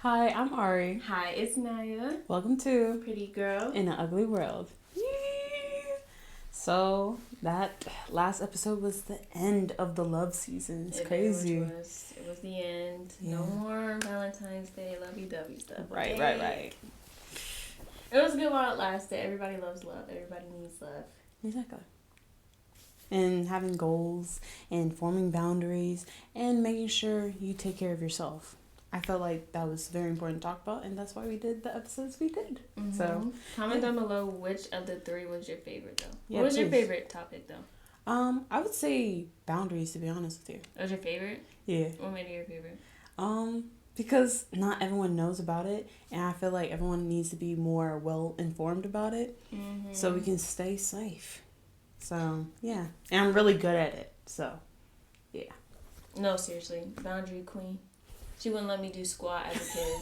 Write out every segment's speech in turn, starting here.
Hi, I'm Ari. Hi, it's Naya. Welcome to Pretty girl. In an Ugly World. Yay! So that last episode was the end of the love season. It's crazy. It was the end. Yeah. No more Valentine's Day lovey-dovey stuff. Right. It was good while it lasted. Everybody loves love. Everybody needs love. Exactly. And having goals and forming boundaries and making sure you take care of yourself. I felt like that was very important to talk about, and that's why we did the episodes we did. Mm-hmm. So comment down below which of the three was your favorite, though. Yeah, what was your favorite topic, though? I would say boundaries, to be honest with you. That was your favorite? Yeah. What made it your favorite? Because not everyone knows about it, and I feel like everyone needs to be more well informed about it, so we can stay safe. So yeah, and I'm really good at it. So yeah. No, seriously, boundary queen. She wouldn't let me do squat as a kid.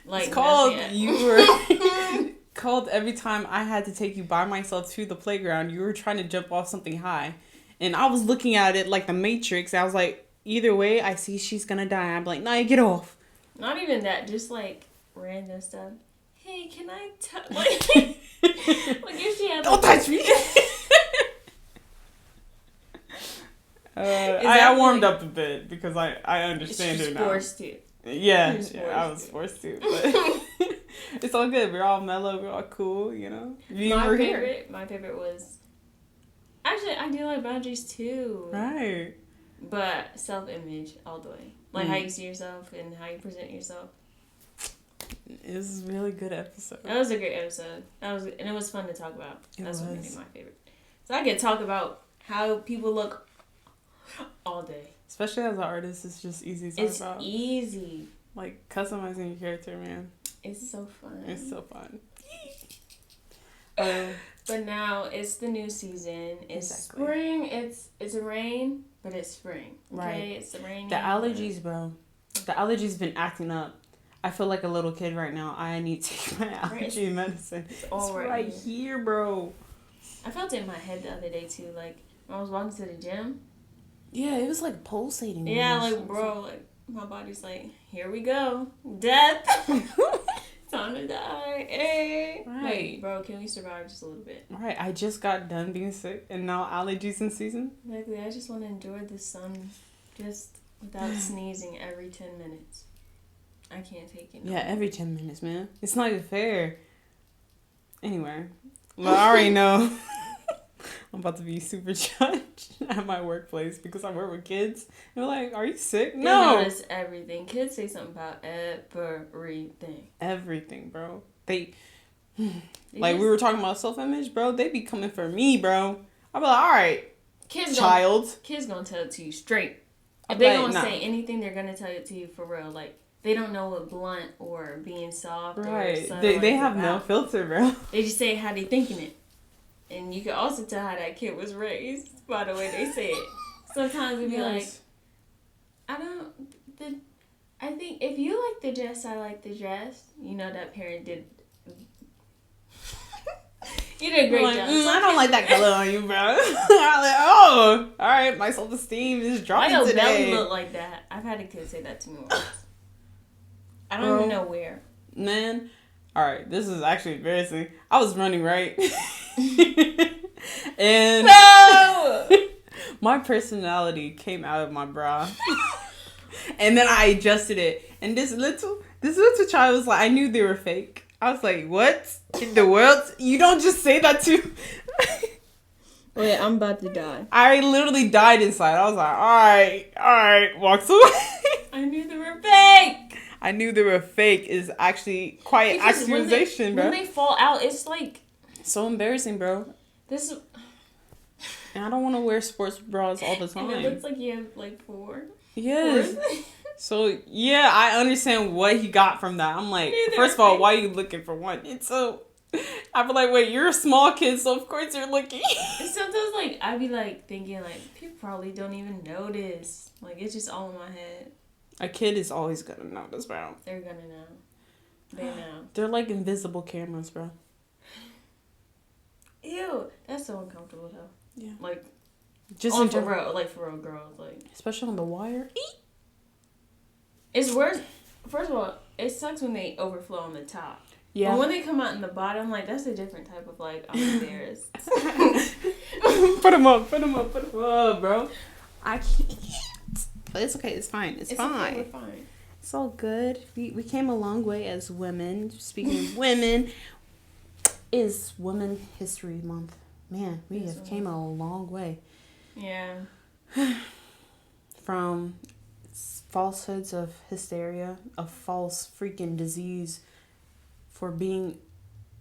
Like, it's called you were called every time I had to take you by myself to the playground. You were trying to jump off something high, and I was looking at it like the Matrix. I was like, either way, I see she's gonna die. I'm like, nah, get off. Not even that, just like random stuff. Hey, can I touch? Like if she had. Don't touch me. I warmed up a bit because I understand her now. Forced to. Yeah, I was forced to. But it's all good. We're all mellow. We're all cool. You know. My favorite was. Actually, I do like boundaries too. Right. But self-image all the way, like how you see yourself and how you present yourself. It was a really good episode. That was a great episode. And it was fun to talk about. That's what made it my favorite. So I could talk about how people look all day. Especially as an artist, it's just easy to talk about. It's easy. Like customizing your character, man. It's so fun. It's so fun. But now it's the new season. It's spring. It's a rain, but it's spring. Okay? Right. It's the rain. The allergies, bro. The allergies been acting up. I feel like a little kid right now. I need to take my allergy medicine. It's right here, bro. I felt it in my head the other day too. Like when I was walking to the gym. Yeah, it was like pulsating. Yeah, like bro, like my body's like, here we go, death. Time to die. Hey. Right. Wait, bro, can we survive just a little bit? Right, I just got done being sick, and now allergies in season. Exactly. I just want to enjoy the sun, just without sneezing every 10 minutes. I can't take it. Yeah, every 10 minutes, man. It's not even fair. Anyway, well, I already know I'm about to be super judged at my workplace because I work with kids. They're like, are you sick? They No. notice everything. Kids say something about everything. Everything, bro. They like, we were talking about self-image, bro. They be coming for me, bro. I'll be like, all right, kids gonna tell it to you straight. If they don't say anything, they're gonna tell it to you for real. Like, they don't know what blunt or being soft or subtle. They have no filter, bro. They just say how they thinking it. And you can also tell how that kid was raised by the way they say it. Sometimes it'd be like, I think if you like the dress, I like the dress. You know that parent did. You did a great job. I don't like that color on you, bro. I'm like, oh, all right, my self-esteem is dropping today. Why your belly look like that? I've had a kid say that to me once. I don't even know where. Man, all right, this is actually embarrassing. I was running, right? And no! My personality came out of my bra. And then I adjusted it. And this little child was like, I knew they were fake. I was like, what in the world? You don't just say that to... Wait, I'm about to die. I literally died inside. I was like, all right, walks away. I knew they were fake. I knew they were fake is actually quite accusation, bro. When they fall out, it's like... So embarrassing, bro. And I don't want to wear sports bras all the time. And it looks like you have like 4. Yes. So, yeah, I understand what he got from that. I'm like, first of all, why are you looking for one? It's so... I'd be like, wait, you're a small kid, so of course you're looking. Sometimes, like, I'd be, like, thinking, like, people probably don't even notice. Like, it's just all in my head. A kid is always going to notice, bro. They're going to know. They know. They're like invisible cameras, bro. Ew. That's so uncomfortable, though. Yeah. Like, just for real, like, for real girls, like. Especially on The Wire. It's worse. first of all, it sucks when they overflow on the top. Yeah. But when they come out in the bottom, like, that's a different type of, like, I'm embarrassed. Put them up, bro. I can't. But it's okay. It's fine. It's fine. Okay, we're fine. It's all good. We came a long way as women. Speaking of women, is Women History Month. Man, we have came a long way. Yeah. From falsehoods of hysteria, a false freaking disease for being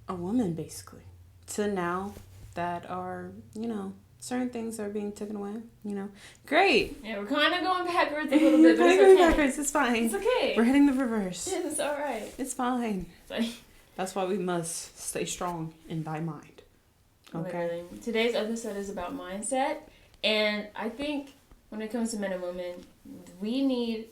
a woman, basically, to now that are, certain things are being taken away, Great. Yeah, we're kind of going backwards a little bit, but it's okay. Backwards. It's fine. It's okay. We're hitting the reverse. It's all right. It's fine. That's why we must stay strong in thy mind. Okay. Literally. Today's episode is about mindset, and I think when it comes to men and women, we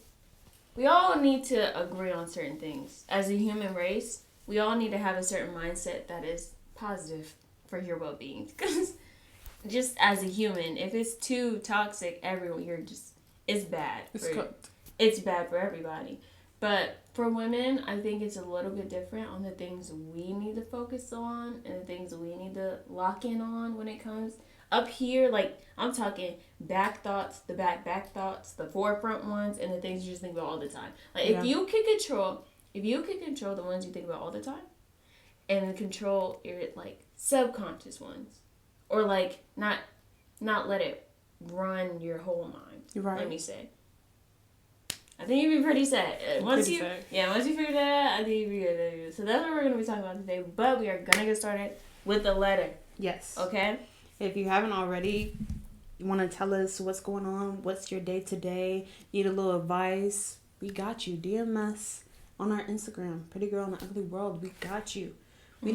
all need to agree on certain things. As a human race, we all need to have a certain mindset that is positive for your well-being. Because just as a human, if it's too toxic, it's bad. It's bad for everybody. But for women, I think it's a little bit different on the things we need to focus on and the things we need to lock in on when it comes up here. Like, I'm talking back thoughts, the back thoughts, the forefront ones, and the things you just think about all the time. Like, if you could control the ones you think about all the time and control your, like, subconscious ones, or, like, not let it run your whole mind. You're right. Let me say. I think you'd be pretty sad. Once you figure that out, I think you'd be good. So that's what we're going to be talking about today. But we are going to get started with the letter. Yes. Okay? If you haven't already, you want to tell us what's going on, what's your day today, need a little advice, we got you. DM us on our Instagram, Pretty Girl in the Ugly World. We got you. We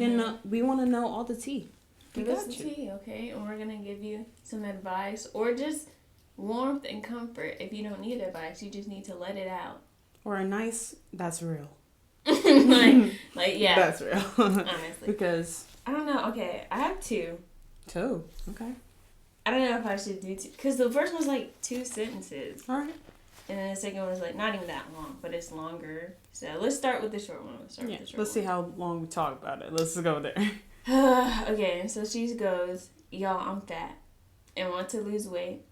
want to know all the tea. Give us the tea, okay? And we're going to give you some advice or just warmth and comfort. If you don't need advice, you just need to let it out. Or a nice, that's real. yeah. That's real. Honestly. Because I don't know. Okay, I have two. Two? Okay. I don't know if I should do two. Because the first one's like 2 sentences. All right. And then the second one is like not even that long, but it's longer. So let's start with the short one. Let's see how long we talk about it. Let's go there. Okay, so she goes, y'all, I'm fat and want to lose weight.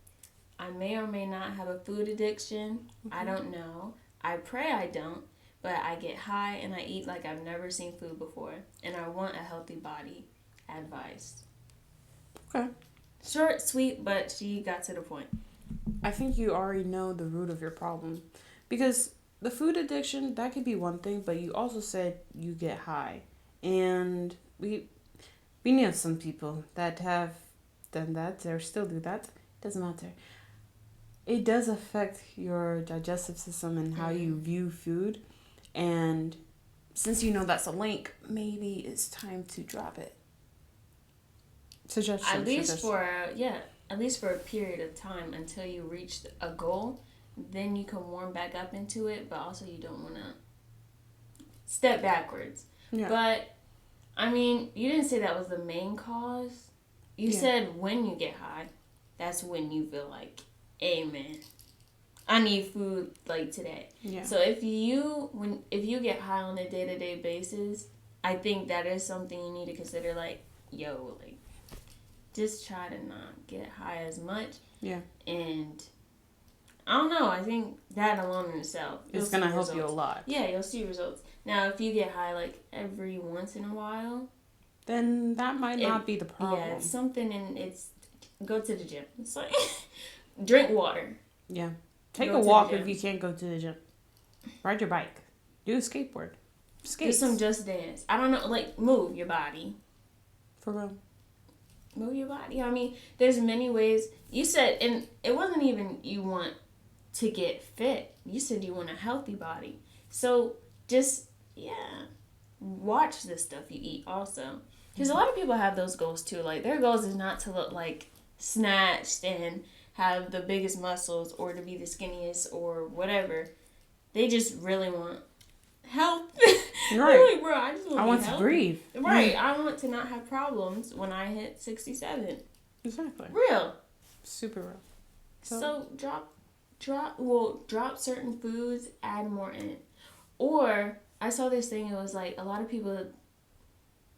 I may or may not have a food addiction. I don't know. I pray I don't, but I get high and I eat like I've never seen food before. And I want a healthy body. Advice. Okay. Short, sweet, but she got to the point. I think you already know the root of your problem. Because the food addiction, that could be one thing, but you also said you get high. And we know some people that have done that or still do that. Doesn't matter. It does affect your digestive system and how you view food. And since you know that's a link, maybe it's time to drop it. Suggestion. At least for a period of time until you reach a goal. Then you can warm back up into it, but also you don't want to step backwards. Yeah. But, I mean, you didn't say that was the main cause. You said when you get high, that's when you feel like, amen, I need food like today. Yeah. So if you get high on a day-to-day basis, I think that is something you need to consider, like, just try to not get high as much. Yeah. And I don't know, I think that alone in itself, it's going to help you a lot. Yeah, you'll see results. Now, if you get high like every once in a while, then that might not be the problem. Yeah, it's something go to the gym. It's like drink water. Yeah. Take a walk if you can't go to the gym. Ride your bike. Do a skateboard. Do some Just Dance. I don't know, like move your body. For real. Move your body. I mean, there's many ways. You said, and it wasn't even you want to get fit. You said you want a healthy body. So just, watch the stuff you eat also. Because a lot of people have those goals too. Like, their goals is not to look like snatched and have the biggest muscles or to be the skinniest or whatever. They just really want health. Right. Like, bro, I want to breathe. Right. I want to not have problems when I hit 67. Exactly. Real. Super real. So drop certain foods, add more in it. Or I saw this thing. It was like a lot of people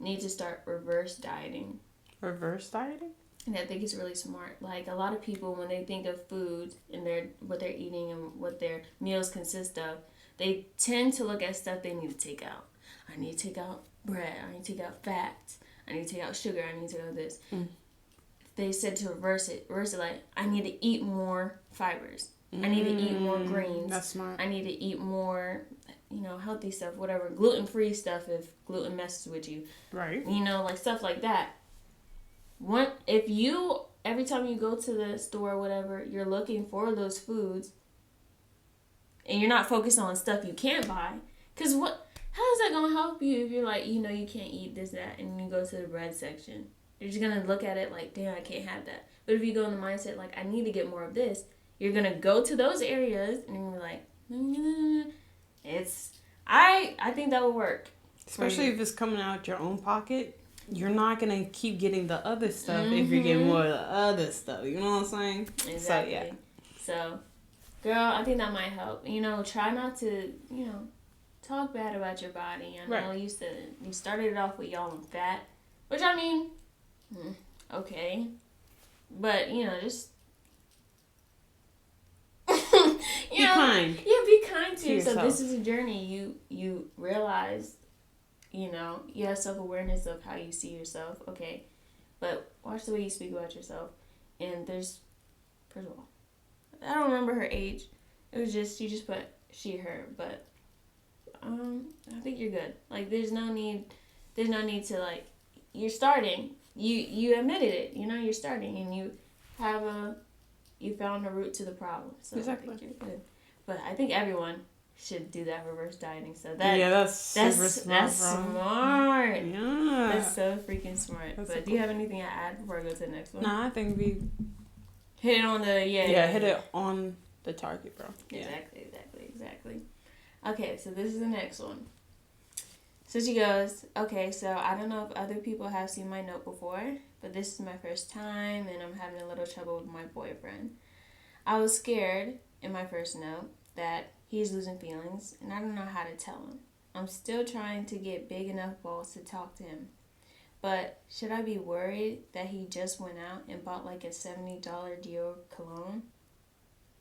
need to start reverse dieting. Reverse dieting? And I think it's really smart. Like a lot of people, when they think of food and what they're eating and what their meals consist of, they tend to look at stuff they need to take out. I need to take out bread. I need to take out fat. I need to take out sugar. I need to take out this. They said to reverse it like, I need to eat more fibers. I need to eat more greens. That's smart. I need to eat more, healthy stuff, whatever. Gluten-free stuff if gluten messes with you. Right. Like stuff like that. Every time you go to the store or whatever, you're looking for those foods and you're not focused on stuff you can't buy. Because how is that going to help you if you're like, you can't eat this, that, and you go to the bread section? You're just going to look at it like, damn, I can't have that. But if you go in the mindset like, I need to get more of this, you're going to go to those areas and you're like, I think that would work. Especially if it's coming out your own pocket. You're not going to keep getting the other stuff if you're getting more of the other stuff. You know what I'm saying? Exactly. So, yeah. So, girl, I think that might help. Try not to, talk bad about your body. I know you started it off with y'all on fat, which I mean, okay. But, just... be kind. Yeah, be kind to yourself. This is a journey. You realize... you have self-awareness of how you see yourself, okay? But watch the way you speak about yourself. And there's, first of all, I don't remember her age. It was just, you just put she, her. But, I think you're good. Like, there's no need to, like, you're starting. You admitted it. You're starting. And you found a root to the problem. So exactly. I think you're good. But I think everyone should do that reverse dieting. So that's smart. That's smart. Yeah. That's so freaking smart. But do you have anything to add before I go to the next one? No, I think we hit it on the hit it on the target, bro. Yeah. Exactly. Okay, so this is the next one. So she goes, okay, so I don't know if other people have seen my note before, but this is my first time and I'm having a little trouble with my boyfriend. I was scared in my first note that he's losing feelings, and I don't know how to tell him. I'm still trying to get big enough balls to talk to him. But should I be worried that he just went out and bought like a $70 Dior cologne?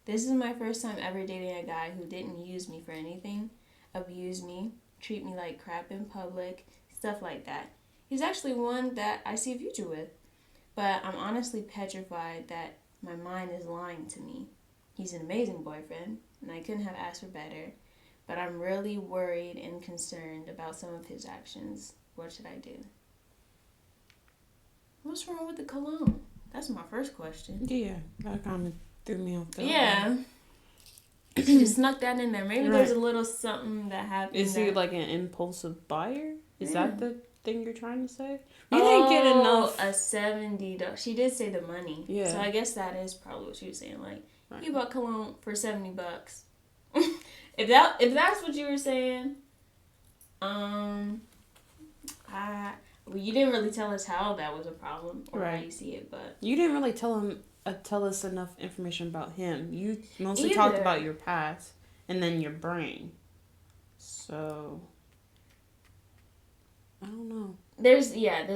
This is my first time ever dating a guy who didn't use me for anything, abuse me, treat me like crap in public, stuff like that. He's actually one that I see a future with. But I'm honestly petrified that my mind is lying to me. He's an amazing boyfriend, and I couldn't have asked for better, but I'm really worried and concerned about some of his actions. What should I do? What's wrong with the cologne? That's my first question. Yeah, that kind of threw me off. Yeah. She just snuck that in there. Maybe there's a little something that happened. Is he like an impulsive buyer? Is that the thing you're trying to say? You didn't get enough. A $70. She did say the money. Yeah. So I guess that is probably what she was saying. Like, he bought cologne for $70. If that's what you were saying, you didn't really tell us how that was a problem or how you see it, but you didn't really tell us enough information about him. You mostly talked about your past and then your brain. So I don't know. There's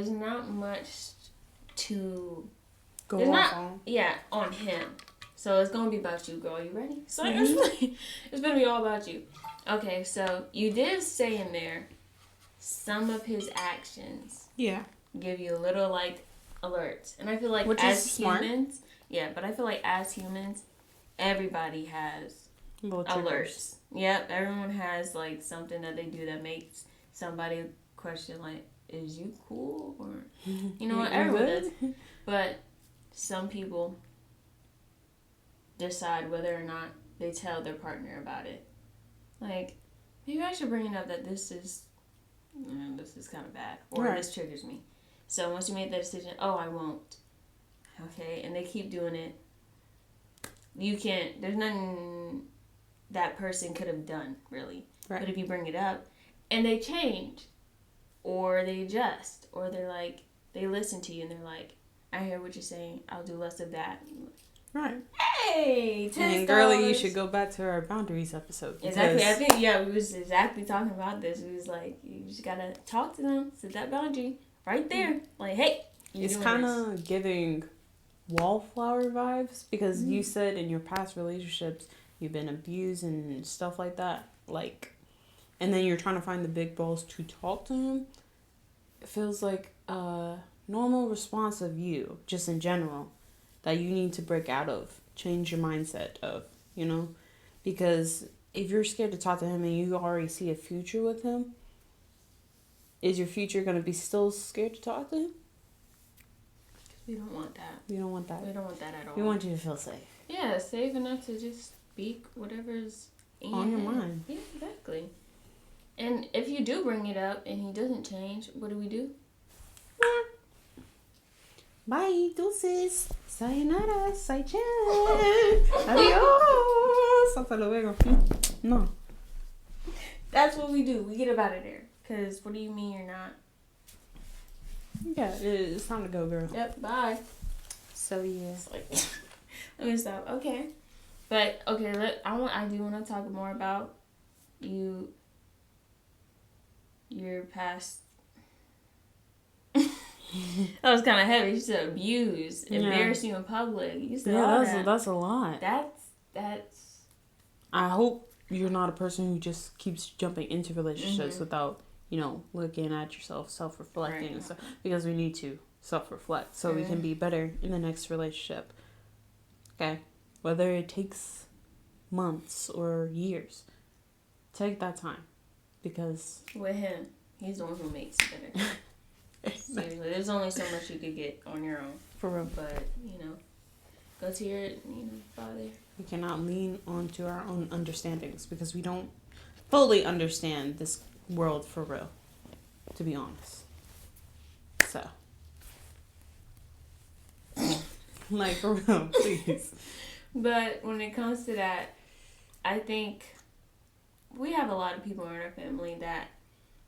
not much to go off on. Yeah, on him. So it's gonna be about you, girl. You ready? So it's gonna be all about you. Okay, so you did say in there some of his actions. Yeah. Give you a little like alerts, and I feel like as humans, but I feel like as humans, everybody has alerts. Yep, everyone has like something that they do that makes somebody question like, "Is you cool?" Or what? Everyone does, but some people decide whether or not they tell their partner about it. Like, maybe I should bring it up that this is kind of bad, or this triggers me. So once you make that decision, I won't. Okay, and they keep doing it. You can't. There's nothing that person could have done really. Right. But if you bring it up, and they change, or they adjust, or they're like they listen to you and they're like, I hear what you're saying. I'll do less of that. Right. Hey, $10. And girly, you should go back to our boundaries episode. Exactly. I think, we was exactly talking about this. We was like, you just gotta talk to them, set that boundary right there. Like, hey, it's kind of giving wallflower vibes because you said in your past relationships you've been abused and stuff like that. Like, and then you're trying to find the big balls to talk to him. It feels like a normal response of you, just in general, that you need to break out of. Change your mindset of, because if you're scared to talk to him and you already see a future with him, is your future going to be still scared to talk to him? We don't want that. We don't want that. We don't want that at all. We want you to feel safe. Yeah, safe enough to just speak whatever's on your mind. Yeah, exactly. And if you do bring it up and he doesn't change, what do we do? Bye, deuces. Sayonara, sai-chan. Adios. Hasta luego. No. That's what we do. We get up out of there. Because what do you mean you're not? Yeah, it's time to go, girl. Yep, bye. So, yeah. Let me stop. Okay. But, okay, I do want to talk more about your past. That was kind of heavy. You said abuse, embarrass you in public. You said that's a lot. That's. I hope you're not a person who just keeps jumping into relationships without, looking at yourself, self-reflecting and stuff. Because we need to self-reflect so we can be better in the next relationship. Okay? Whether it takes months or years, take that time. Because with him, he's the one who makes it better. Seriously, there's only so much you could get on your own. For real. But, go to your, father. We cannot lean onto our own understandings because we don't fully understand this world for real, to be honest. So. Like, for real, please. But when it comes to that, I think we have a lot of people in our family that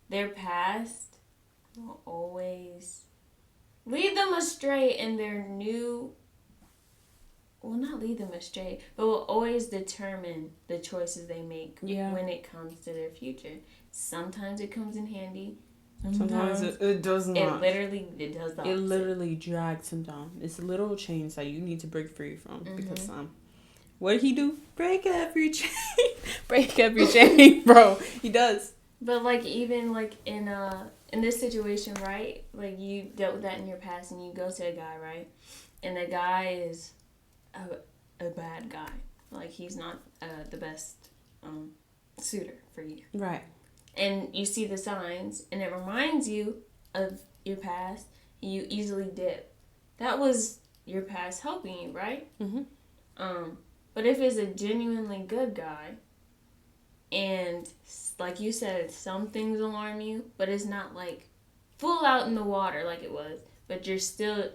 their past will always lead them astray in their new... Well, not lead them astray, but will always determine the choices they make when it comes to their future. Sometimes it comes in handy. Sometimes it does not. It does not. It literally drags him down. It's little chains that you need to break free from. Because, what did he do? Break every chain. Break every chain, bro. He does. But, even, in this situation, right? You dealt with that in your past and you go to a guy, right? And the guy is a bad guy. He's not the best suitor for you. Right. And you see the signs and it reminds you of your past and you easily dip. That was your past helping you, right? But if it's a genuinely good guy and like you said, some things alarm you, but it's not full out in the water like it was, but you're still...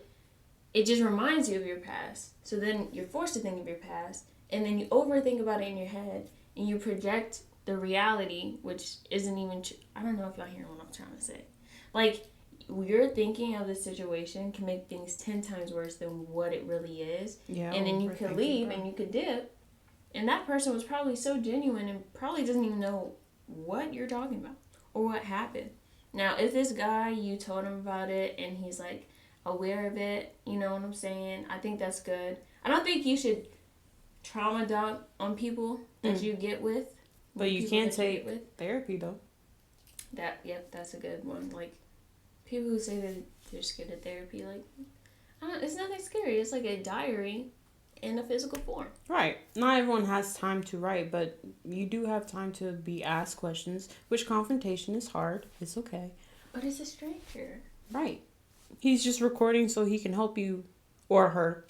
It just reminds you of your past. So then you're forced to think of your past. And then you overthink about it in your head. And you project the reality, which isn't even... I don't know if y'all hear what I'm trying to say. Your thinking of the situation can make things 10 times worse than what it really is. Yeah. And then you could leave and you could dip. And that person was probably so genuine and probably doesn't even know what you're talking about or what happened. Now, if this guy, you told him about it and he's aware of it, you know what I'm saying? I think that's good. I don't think you should trauma dump on people that you get with. But you can take therapy though. That's a good one. People who say that they're scared of therapy, it's nothing scary. It's like a diary in a physical form. Right. Not everyone has time to write, but you do have time to be asked questions, which confrontation is hard. It's okay. But it's a stranger. Right. He's just recording so he can help you, or her,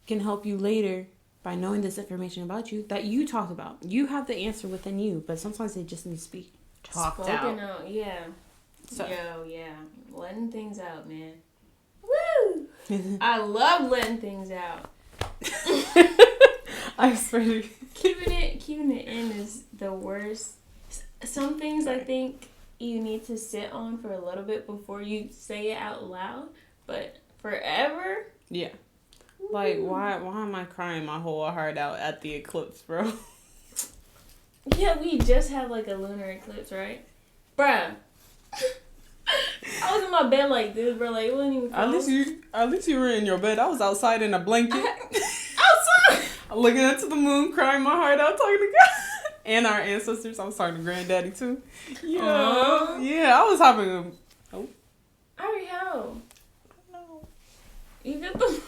can help you later by knowing this information about you that you talked about. You have the answer within you, but sometimes they just need to be talked Spoken out. Yeah. So. Yeah. Letting things out, man. Woo! I love letting things out. I swear. Keeping it in is the worst. Some things I think you need to sit on for a little bit before you say it out loud, but forever? Yeah. Woo! Like, why am I crying my whole heart out at the eclipse, bro? Yeah, we just had like a lunar eclipse, right? Bruh. I was in my bed like this, bro. Like, it wasn't even close. At least you were in your bed. I was outside in a blanket. Outside! Looking into the moon, crying my heart out, talking to God. And our ancestors. I was talking to Granddaddy, too. Yeah. Yeah, I was having a... Oh. Ariel. No. You got the...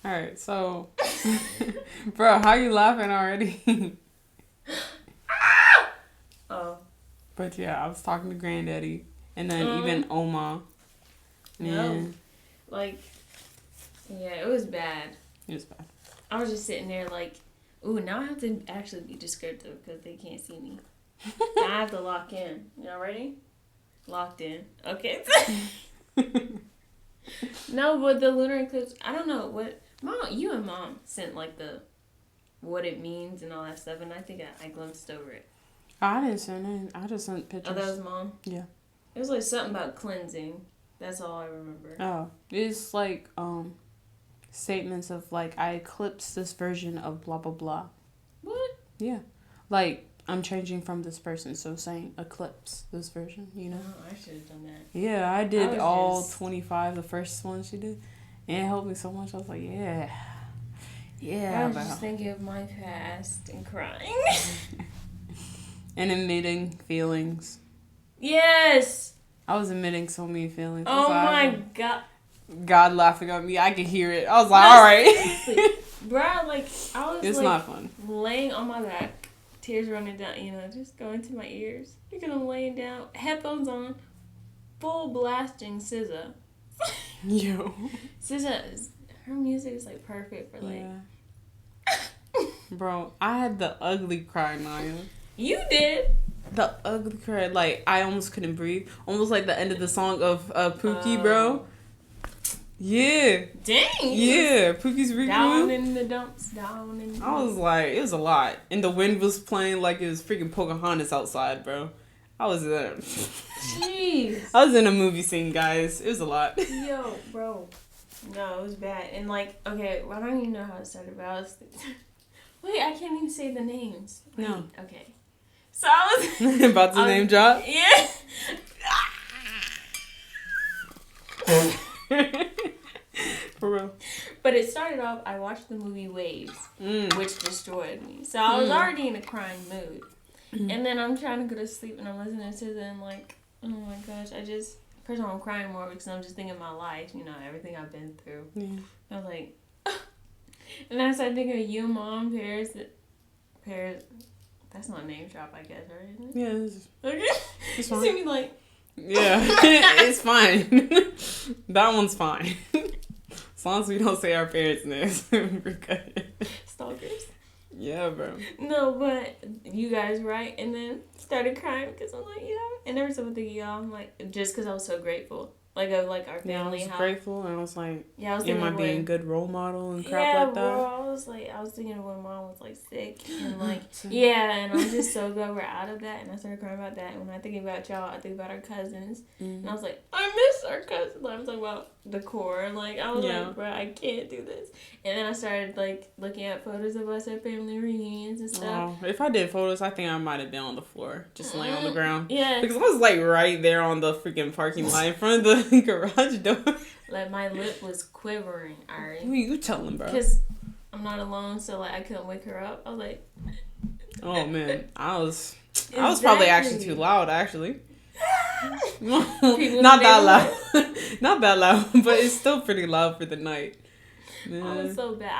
Alright, so... Bro, how you laughing already? Oh. But yeah, I was talking to Granddaddy. And then even Oma. No. Like, yeah, it was bad. It was bad. I was just sitting there like, ooh, now I have to actually be descriptive because they can't see me. I have to lock in. Y'all ready? Locked in. Okay. No, but the lunar eclipse, I don't know what... Mom, you and Mom sent like what it means and all that stuff, and I think I glimpsed over it. I didn't send it. I just sent pictures. Oh, that was Mom? Yeah. It was like something about cleansing. That's all I remember. Oh. It's like statements of like, I eclipsed this version of blah blah blah. What? Yeah. Like, I'm changing from this person, so saying eclipse this version, you know? Oh, I should have done that. Yeah, I did all 25, the first one she did. And it helped me so much. I was like, yeah. Yeah. I was just thinking of my past and crying. And admitting feelings. Yes! I was admitting so many feelings. Oh my God. God laughing at me. I could hear it. I was like, all right. Bro, like, I was it's like, not fun. Laying on my back, tears running down, just going to my ears. Because I'm laying down, headphones on, full blasting SZA. Yo. SZA, her music is like perfect for like... Yeah. Bro, I had the ugly cry, Naya. You did? The ugly cry. Like, I almost couldn't breathe. Almost like the end of the song of Pookie, bro. Yeah. Dang. Yeah, Pookie's Rick Down in the dumps, down in the I was like, it was a lot. And the wind was playing like it was freaking Pocahontas outside, bro. I was there. Jeez. I was in a movie scene, guys. It was a lot. Yo, bro. No, it was bad. And like, okay, I don't even know how it started, but I was... Wait, I can't even say the names. Wait, no. Okay. So I was... About to name drop? Yeah. For real. But it started off, I watched the movie Waves, which destroyed me. So I was already in a crying mood. And then I'm trying to go to sleep and I'm listening to it and like, oh my gosh, first of all, I'm crying more because I'm just thinking of my life, everything I've been through. Yeah. I was like, and then I started thinking of you, Mom, Paris, that's not a name drop, I guess, right? Yeah. Okay. It's fine. You see me like... Yeah, it's fine. That one's fine. As long as we don't say our parents' names, we're good. Stalkers. Yeah, bro. No, but you guys, right? And then started crying because I'm like, and never said thinking y'all. I'm like, just because I was so grateful. Like, of like our family. I was grateful, and I was like, I was am I being a good role model and crap like that? Bro, I was thinking of when Mom was like sick and like, and I'm just so glad we're out of that. And I started crying about that. And when I think about y'all, I think about our cousins, and I was like, I miss our cousins. Like, I was talking about the core, like I was like, bro, I can't do this. And then I started like looking at photos of us at family reunions and stuff. Oh, if I did photos, I think I might have been on the floor, just laying on the ground. Yeah, because I was like right there on the freaking parking lot in front of the garage door. Like my lip was quivering, Ari. Who you telling, bro? Because I'm not alone, so like I couldn't wake her up. I was like, oh man, I was probably actually too loud, actually. Not that loud. Not that loud, but it's still pretty loud for the night. Man. I was so bad.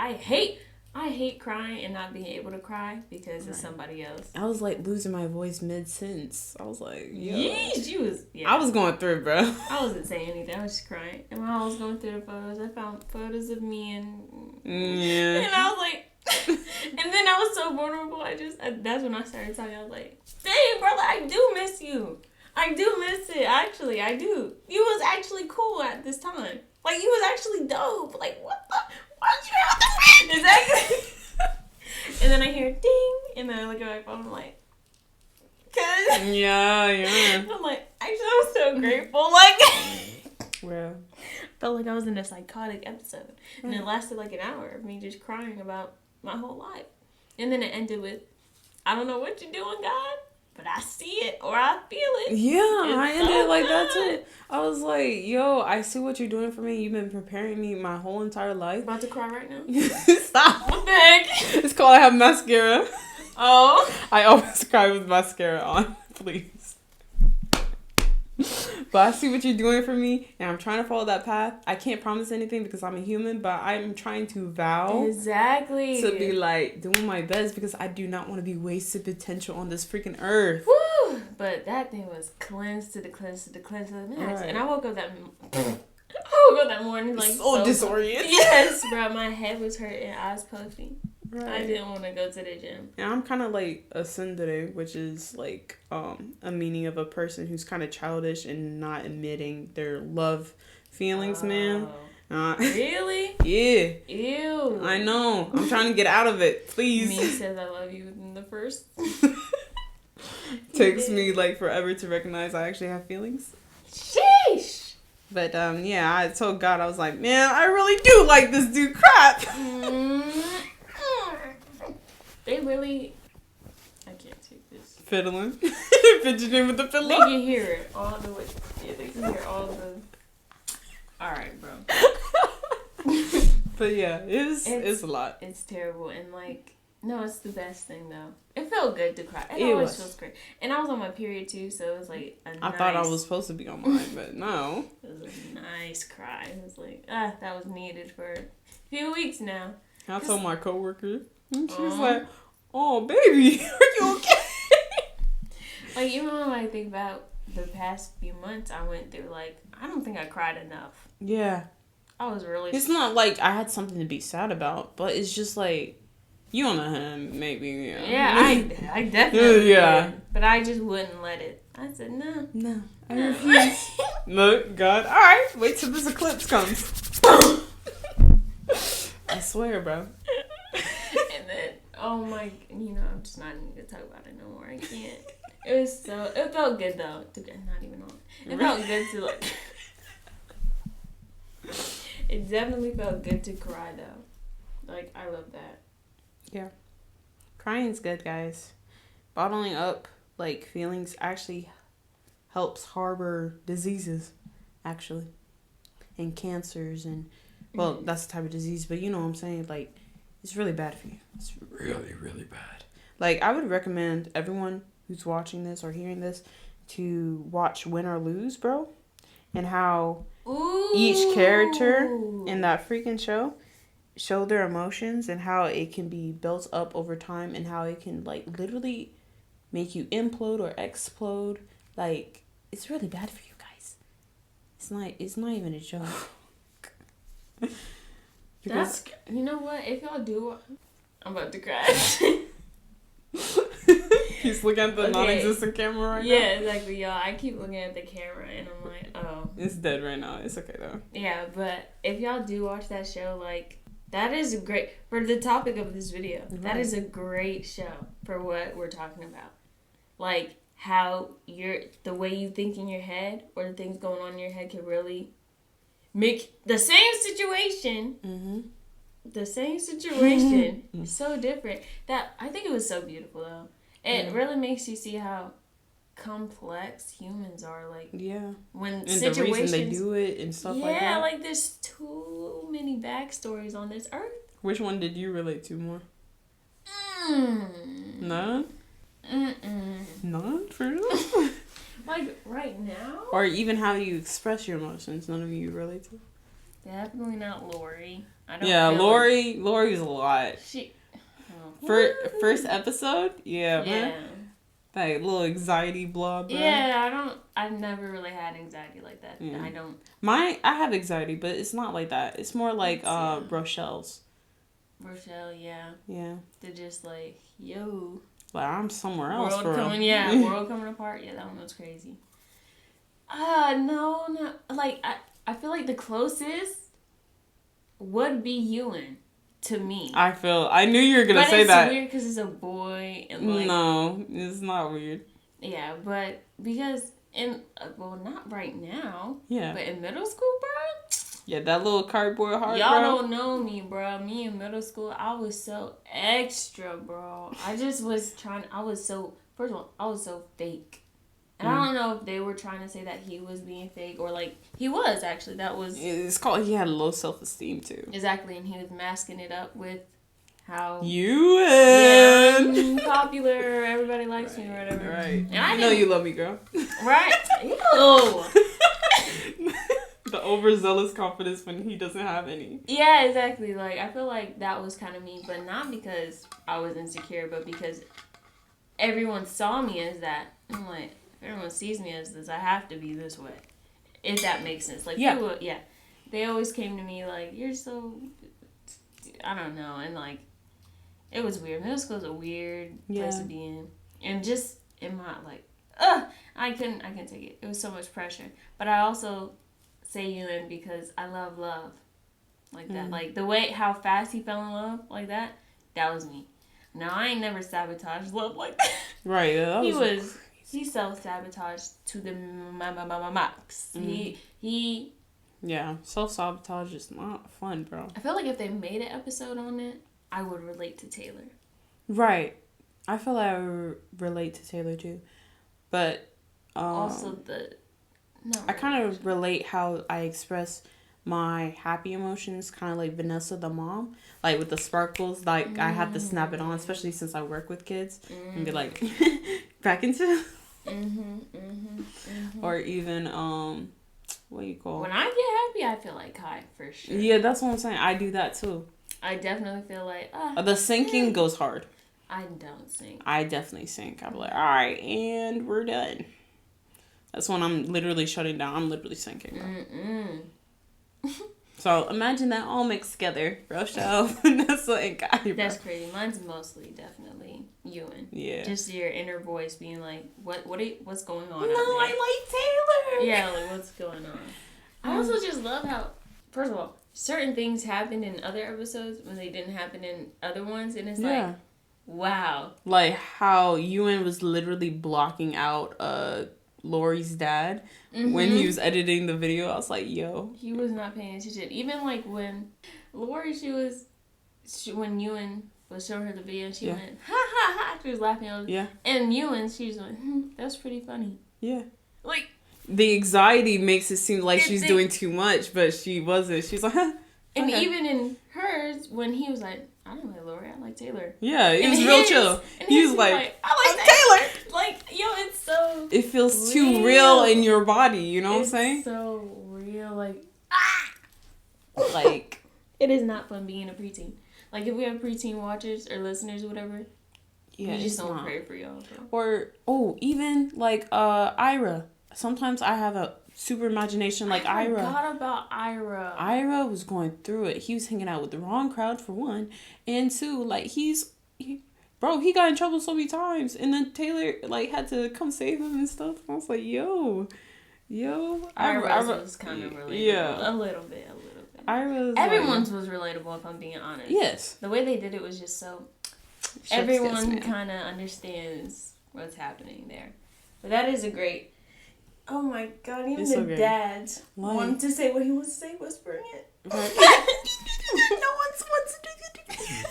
I hate crying and not being able to cry because it's somebody else. I was like losing my voice mid-sentence. I was like, yo. Yeesh, you was... Yeah. I was going through it, bro. I wasn't saying anything. I was just crying. And while I was going through the photos, I found photos of me and... Yeah. And I was like... and then I was so vulnerable. That's when I started talking. I was like, dang, brother, I do miss you. I do miss it. Actually, I do. You was actually cool at this time. Like, you was actually dope. Like, what the... Why'd you have the friend? Exactly. And then I hear ding, and then I look at my phone. I'm like, cause yeah. I'm like, actually, I'm so grateful. Like, well, Felt like I was in a psychotic episode. And it lasted like an hour of me just crying about my whole life. And then it ended with, I don't know what you're doing, God, but I see it or I feel it. Yeah, I ended it like that too. I was like, yo, I see what you're doing for me. You've been preparing me my whole entire life. About to cry right now? Stop. What the heck? It's called I have mascara. Oh. I always cry with mascara on. Please. But I see what you're doing for me, and I'm trying to follow that path. I can't promise anything because I'm a human, but I'm trying to vow exactly to be like doing my best because I do not want to be wasted potential on this freaking earth. Woo! But that thing was cleansed to the max. Right. And I woke up that morning like so disoriented. Yes, bro. My head was hurting, eyes puffy. Right. I didn't want to go to the gym. And I'm kind of like a tsundere, which is like a meaning of a person who's kind of childish and not admitting their love feelings, man. Really? Yeah. Ew. I know. I'm trying to get out of it. Please. Me says I love you within the first. Takes me like forever to recognize I actually have feelings. Sheesh. But yeah, I told God, I was like, man, I really do like this dude. Crap. They really, I can't take this. Fiddling. Fidgeting with the fiddle. They can hear it all the way. Yeah, they can hear all the. Alright, bro. But yeah, it's a lot. It's terrible. And like, no, it's the best thing though. It felt good to cry. It always feels great. And I was on my period too, so it was like I thought I was supposed to be on mine, but no. It was a nice cry. It was like, that was needed for a few weeks now. I told my coworker. And she was like, oh, baby, are you okay? Like, even when I think about the past few months I went through, like, I don't think I cried enough. Yeah. I was really... It's not like I had something to be sad about, but it's just like, you on the hand, maybe, yeah. Yeah, I definitely yeah. did. But I just wouldn't let it. I said, no. No, I refuse. Look, God, all right, wait till this eclipse comes. I swear, bro. And then, oh my, I'm just not even gonna talk about it no more. I can't. It felt good though. Not even on. It felt good to like. It definitely felt good to cry though. Like, I love that. Yeah. Crying's good, guys. Bottling up, like, feelings actually helps harbor diseases, actually. And cancers and, well, that's the type of disease, but you know what I'm saying? Like, it's really bad for you. It's really, really bad. Like, I would recommend everyone who's watching this or hearing this to watch Win or Lose, bro. And how each character in that freaking show their emotions and how it can be built up over time and how it can, like, literally make you implode or explode. Like, it's really bad for you guys. It's not even a joke. That's, you know what? If y'all do, I'm about to crash. He's looking at the non-existent camera right now. Yeah, exactly, y'all. I keep looking at the camera and I'm like, oh. It's dead right now. It's okay though. Yeah, but if y'all do watch that show, like, that is a great, for the topic of this video, that is a great show for what we're talking about. Like, how the way you think in your head or the things going on in your head can really make the same situation, so different. That, I think it was so beautiful though. It really makes you see how complex humans are. Like, when and situations, the reason they do it and stuff like that. Yeah, like there's too many backstories on this earth. Which one did you relate to more? None? None? For real? Like, right now? Or even how you express your emotions, none of you relate to? Definitely not Lori. Lori's a lot. First episode? Yeah. Man. Like, little anxiety blob. Yeah, I've never really had anxiety like that. Yeah. I have anxiety, but it's not like that. It's more like Rochelle's. Rochelle, yeah. Yeah. They're just like, yo. Like, I'm somewhere else. World coming apart. Yeah, that one was crazy. No. Like, I feel like the closest would be Ewan to me. I knew you were going to say that. But it's weird because it's a boy. And like, no, it's not weird. Yeah, but because not right now. Yeah. But in middle school, bro, Yeah, that little cardboard heart, Y'all bro. don't know me, bro. Me in middle school, I was so extra, bro. I just was trying. First of all, I was so fake. And I don't know if they were trying to say that he was being fake or like he was actually. That was. It's called. He had low self-esteem too. Exactly, and he was masking it up with how I'm popular. Everybody likes me or whatever. Right. And I know you love me, girl. Right. Ew. The overzealous confidence when he doesn't have any. Yeah, exactly. Like I feel like that was kind of me, but not because I was insecure, but because everyone saw me as that. I'm like, if everyone sees me as this, I have to be this way. If that makes sense. Like people, they always came to me like, you're so, I don't know, and like it was weird. Middle school is a weird place to be in, and just in my like, I couldn't take it. It was so much pressure, but I also say Ewan because I love like that. Like the way how fast he fell in love like that was me. Now I ain't never sabotaged love like that. Right. Yeah, he self-sabotaged to the max. He yeah, self-sabotage is not fun, bro. I feel like if they made an episode on it, I would relate to Taylor. Right. I feel like I would relate to Taylor too. But also I kind of relate how I express my happy emotions, kind of like Vanessa the mom, like with the sparkles. Like I have to snap it on, especially since I work with kids, and be like, back into. Or even what do you call? When I get happy, I feel like Kai for sure. Yeah, that's what I'm saying. I do that too. I definitely feel like the sinking goes hard. I don't sink. I definitely sink. I'm like, all right, and we're done. That's when I'm literally shutting down. I'm literally sinking. So imagine that all mixed together. Rochelle, Vanessa, and Kai. Bro. That's crazy. Mine's mostly definitely Ewan. Yeah. Just your inner voice being like, what's going on? No, I like Taylor. Yeah, like what's going on? I also just love how, first of all, certain things happened in other episodes when they didn't happen in other ones, and it's like, wow. Like how Ewan was literally blocking out Lori's dad when he was editing the video. I was like, yo. He was not paying attention. Even like when Lori, when Ewan was showing her the video, and she went, ha ha ha. She was laughing. And Ewan, she was like, that's pretty funny. Yeah. Like. The anxiety makes it seem like she's doing too much, but she wasn't. She's like, huh. And even in hers, when he was like, I don't like Lori, I like Taylor. Yeah, it was real chill. He was like, I like Taylor. Like, yo, it's so. It feels too real in your body. You know what I'm saying? So real, like. Like. It is not fun being a preteen. Like, if we have preteen watchers or listeners or whatever, we just don't pray for y'all. Bro. Or even like Ira. Sometimes I have a super imagination like Ira. I forgot about Ira. Ira was going through it. He was hanging out with the wrong crowd for one, and two, like he got in trouble so many times, and then Taylor like had to come save him and stuff. I was like, yo, Ira was kind of relatable. Yeah, a little bit. Everyone's was relatable, if I'm being honest. Yes. The way they did it was just so. Everyone kind of understands what's happening there, but that is a great. Oh my god, even the dads wanted to say what he wants to say, whispering it. Right. No one wants to do it.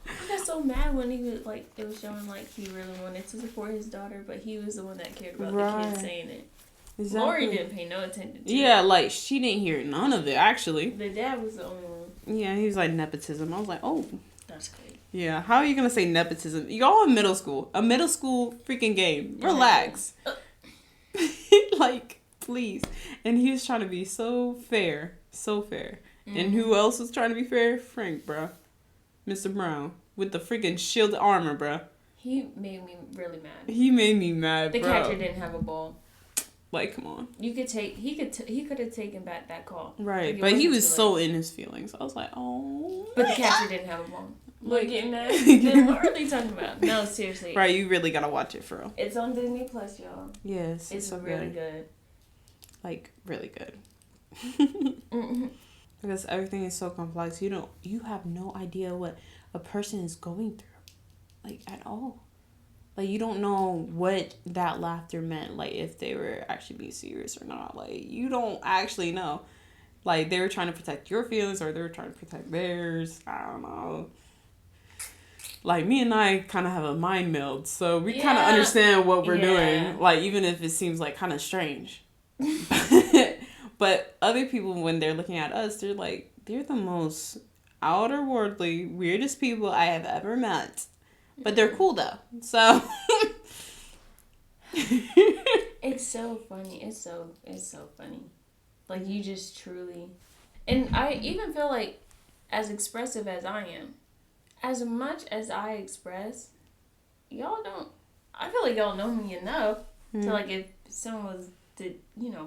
I got so mad when he was like, it was showing like he really wanted to support his daughter, but he was the one that cared about the kids saying it. Exactly. Lori didn't pay no attention to it. Yeah, like she didn't hear none of it actually. The dad was the only one. Yeah, he was like nepotism. I was like, oh. That's crazy. Yeah, how are you gonna say nepotism? Y'all in middle school. A middle school freaking game. Relax. Like, please. And he was trying to be so fair. And who else was trying to be fair? Frank, bro. Mr. Brown. With the freaking shield armor, bro. He made me really mad. He made me mad, bro. The catcher didn't have a ball. Like, come on. He could have taken back that call. Right, like, but he was so in his feelings. I was like, oh. But the catcher didn't have a ball. Like, getting mad. Then what are they talking about? No, seriously. Right, you really gotta watch it, for real. It's on Disney Plus, y'all. Yes, it's so really good. Like, really good. Because everything is so complex. You have no idea what a person is going through, like, at all. Like, you don't know what that laughter meant, like, if they were actually being serious or not. Like, you don't actually know. Like, they were trying to protect your feelings or they were trying to protect theirs. I don't know. Like, me and I kind of have a mind meld, so we kind of understand what we're doing. Like, even if it seems like kind of strange. But other people, when they're looking at us, they're like, they're the most outer worldly, weirdest people I have ever met. But they're cool, though. So... It's so funny. It's so funny. Like, you just truly... And I even feel like, as expressive as I am, as much as I express, y'all don't... I feel like y'all know me enough to, like, if someone was to,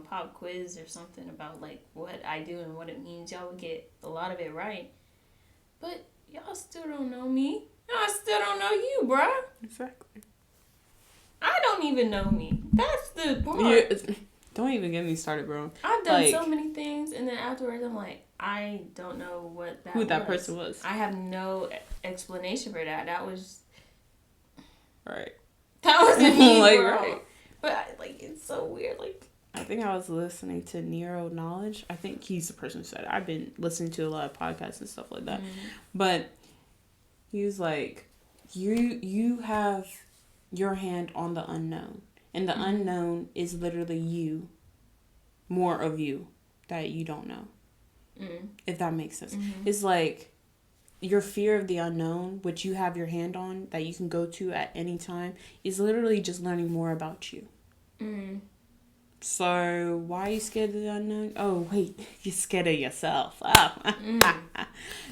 pop quiz or something about, like, what I do and what it means, y'all would get a lot of it right. But y'all still don't know me. Y'all still don't know you, bruh. Exactly. I don't even know me. That's the part. Yeah, don't even get me started, bro. I've done so many things, and then afterwards, I'm like, I don't know who that person was. I have no explanation for that. That was... Right. That wasn't me, like, bro. right. But, it's so weird. Like, I think I was listening to Nero Knowledge. I think he's the person who said it. I've been listening to a lot of podcasts and stuff like that. Mm-hmm. But he was like, you have your hand on the unknown. And the unknown is literally you. More of you that you don't know. If that makes sense. It's like your fear of the unknown, which you have your hand on, that you can go to at any time, is literally just learning more about you. So, why are you scared of the unknown? Oh, wait. You're scared of yourself. Oh.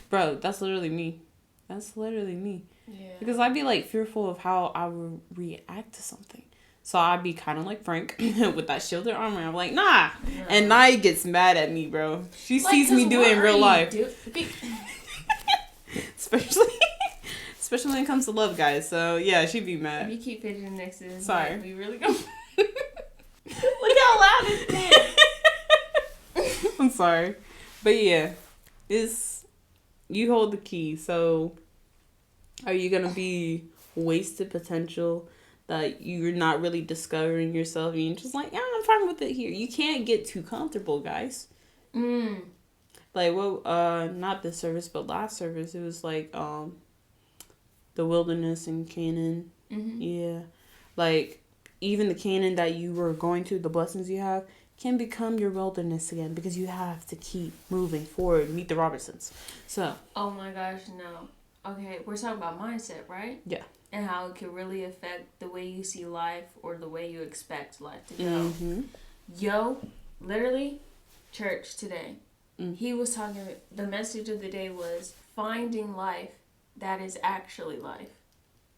Bro, that's literally me. That's literally me. Yeah. Because I'd be, like, fearful of how I would react to something. So I'd be kind of like Frank with that shielded armor. I'm like, nah. No. And Naya gets mad at me, bro. She sees me do it in real life. Especially when it comes to love, guys. So, yeah, she'd be mad. You keep fidgeting next to this. Sorry. We really go... Look how loud it is. I'm sorry. But, yeah. You hold the key. So, are you going to be wasted potential that you're not really discovering yourself and you're just like, yeah, I'm fine with it here. You can't get too comfortable, guys. Like, well, not this service, but last service, it was like, the wilderness in Canaan. Yeah. Like, even the Canaan that you were going to, the blessings you have, can become your wilderness again because you have to keep moving forward. Meet the Robertsons. So. Oh my gosh, no. Okay, we're talking about mindset, right? Yeah. And how it can really affect the way you see life or the way you expect life to go. Yo, literally, church today. He was talking, the message of the day was finding life that is actually life.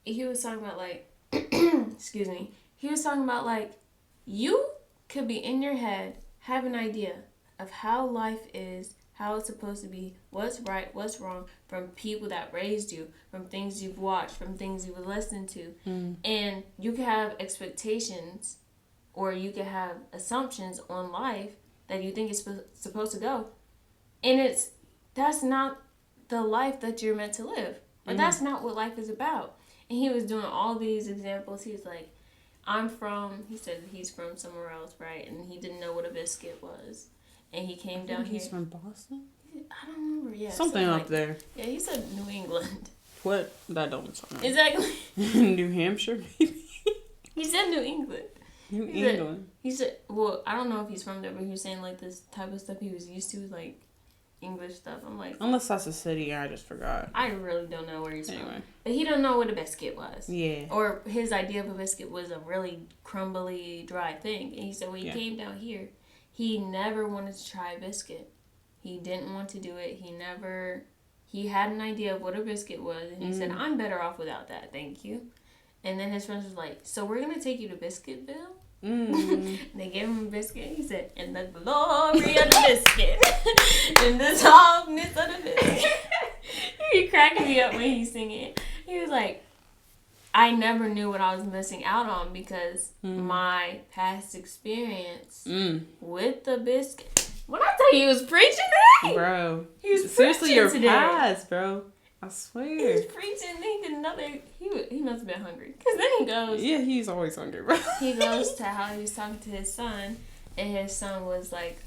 He was talking about like, excuse me, he was talking about like, you could be in your head, have an idea of how life is, how it's supposed to be, what's right, what's wrong, from people that raised you, from things you've watched, from things you've listened to. And you can have expectations or you can have assumptions on life that you think is supposed to go. And that's not the life that you're meant to live. Or that's not what life is about. And he was doing all these examples. He was like, he said he's from somewhere else, right? And he didn't know what a biscuit was. And he came down here. He's from Boston? I don't remember, yeah. Something up there. Yeah, he said New England. What? That don't sound right. Exactly. New Hampshire, maybe? He said New England. New England. He said, well, I don't know if he's from there, but he was saying, like, this type of stuff he was used to, like, English stuff. I'm like... Unless that's a city, I just forgot. I really don't know where he's from. But he don't know what a biscuit was. Yeah. Or his idea of a biscuit was a really crumbly, dry thing. And he said when he came down here, he never wanted to try a biscuit. He didn't want to do it. He had an idea of what a biscuit was. And he said, I'm better off without that. Thank you. And then his friends was like, so we're going to take you to Biscuitville? They gave him a biscuit. He said, in the glory of the biscuit. In the softness of the biscuit. He cracking me up when he's singing. He was like, I never knew what I was missing out on because my past experience with the biscuit. When I tell you he was preaching today. Bro. He was seriously your today. past, bro. I swear. He was preaching. He did another. He must have been hungry. Because then he goes. Yeah, he's always hungry, bro. He goes to how he was talking to his son. And his son was like,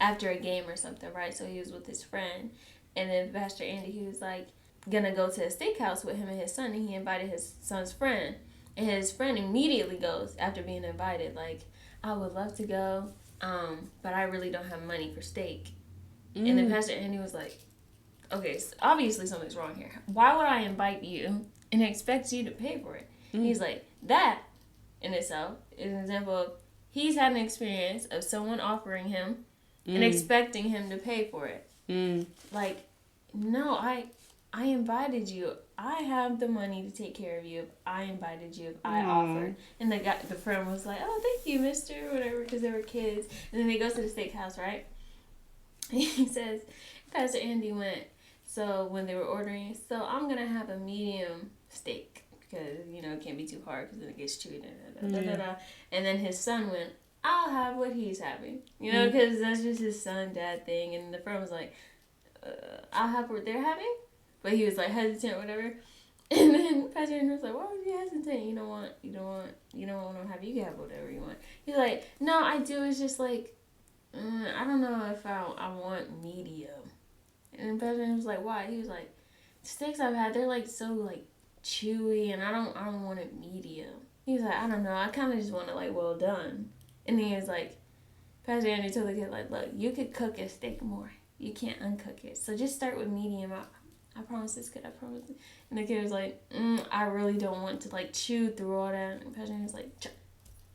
after a game or something, right? So he was with his friend, and then Pastor Andy, he was like gonna go to a steakhouse with him and his son, and he invited his son's friend, and his friend immediately goes after being invited, like, I would love to go, but I really don't have money for steak. And then Pastor Andy was like, okay, so obviously something's wrong here. Why would I invite you and expect you to pay for it? He's like, that in itself is an example of he's had an experience of someone offering him and expecting him to pay for it. Like, no, I invited you. I have the money to take care of you. If I invited you, if I offered. And the friend was like, oh, thank you, mister, whatever, because they were kids. And then they go to the steakhouse, right? He says, Pastor Andy went, so when they were ordering, so I'm going to have a medium steak because, you know, it can't be too hard because then it gets chewy. And then his son went, I'll have what he's having, you know, because that's just his son-dad thing. And the friend was like, I'll have what they're having? But he was like hesitant or whatever. And then Pastor Andy was like, why would you hesitate? You don't want to have, you can have whatever you want. He's like, no, I do. It's just like, I don't know if I want medium. And Pastor Andy was like, why? He was like, the steaks I've had, they're like so like chewy, and I don't want it medium. He was like, I don't know, I kind of just want it like well done. And then he was like, Pastor Andy told the kid, like, look, you could cook a steak more. You can't uncook it. So just start with medium. I promise this kid, I promise. And the kid was like, I really don't want to like chew through all that. And Pastor Andy was like,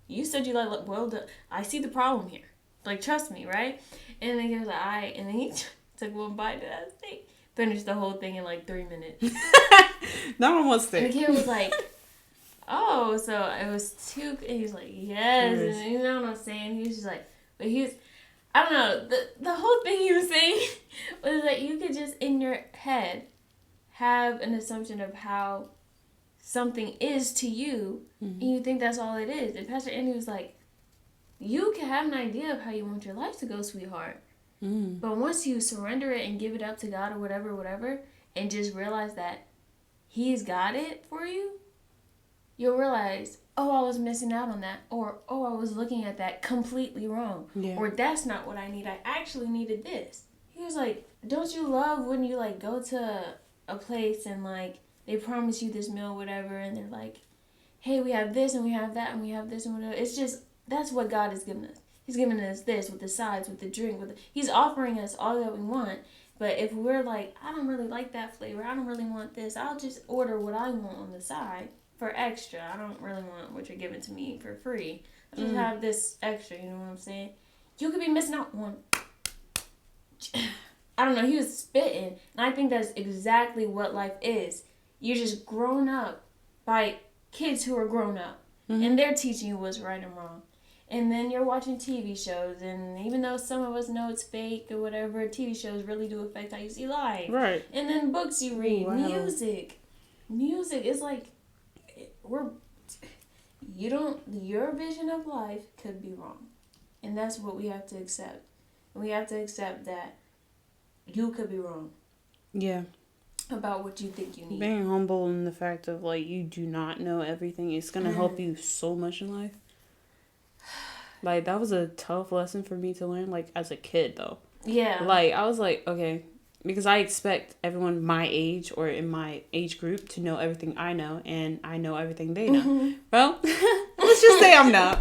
you said you like well done. I see the problem here. Like, trust me, right? And then he was like, all right. And then he took one bite of that steak. Finished the whole thing in like 3 minutes. Not on one steak. And the kid was like, oh, so it was too... And he was like, yes. And you know what I'm saying? He was just like... But he was... I don't know. The whole thing he was saying was that you could just, in your head, have an assumption of how something is to you. And you think that's all it is. And Pastor Andy was like, you can have an idea of how you want your life to go, sweetheart. But once you surrender it and give it up to God or whatever, and just realize that He's got it for you, you'll realize, oh, I was missing out on that. Or, oh, I was looking at that completely wrong. Yeah. Or that's not what I need. I actually needed this. He was like, don't you love when you, like, go to a place and, like, they promise you this meal, whatever, and they're like, hey, we have this and we have that and we have this and whatever. It's just, that's what God has given us. He's giving us this with the sides, with the drink, He's offering us all that we want. But if we're like, I don't really like that flavor, I don't really want this, I'll just order what I want on the side for extra. I don't really want what you're giving to me for free. I just have this extra, you know what I'm saying? You could be missing out on... I don't know, he was spitting. And I think that's exactly what life is. You're just grown up by kids who are grown up. And they're teaching you what's right and wrong. And then you're watching TV shows, and even though some of us know it's fake or whatever, TV shows really do affect how you see life. Right. And then books you read, music is like, your vision of life could be wrong. And that's what we have to accept. We have to accept that you could be wrong. Yeah. About what you think you need. Being humble in the fact of, like, you do not know everything is going to help you so much in life. Like, that was a tough lesson for me to learn, like, as a kid, though. Yeah. Like, I was like, okay, because I expect everyone my age or in my age group to know everything I know, and I know everything they know. Well, let's just say I'm not.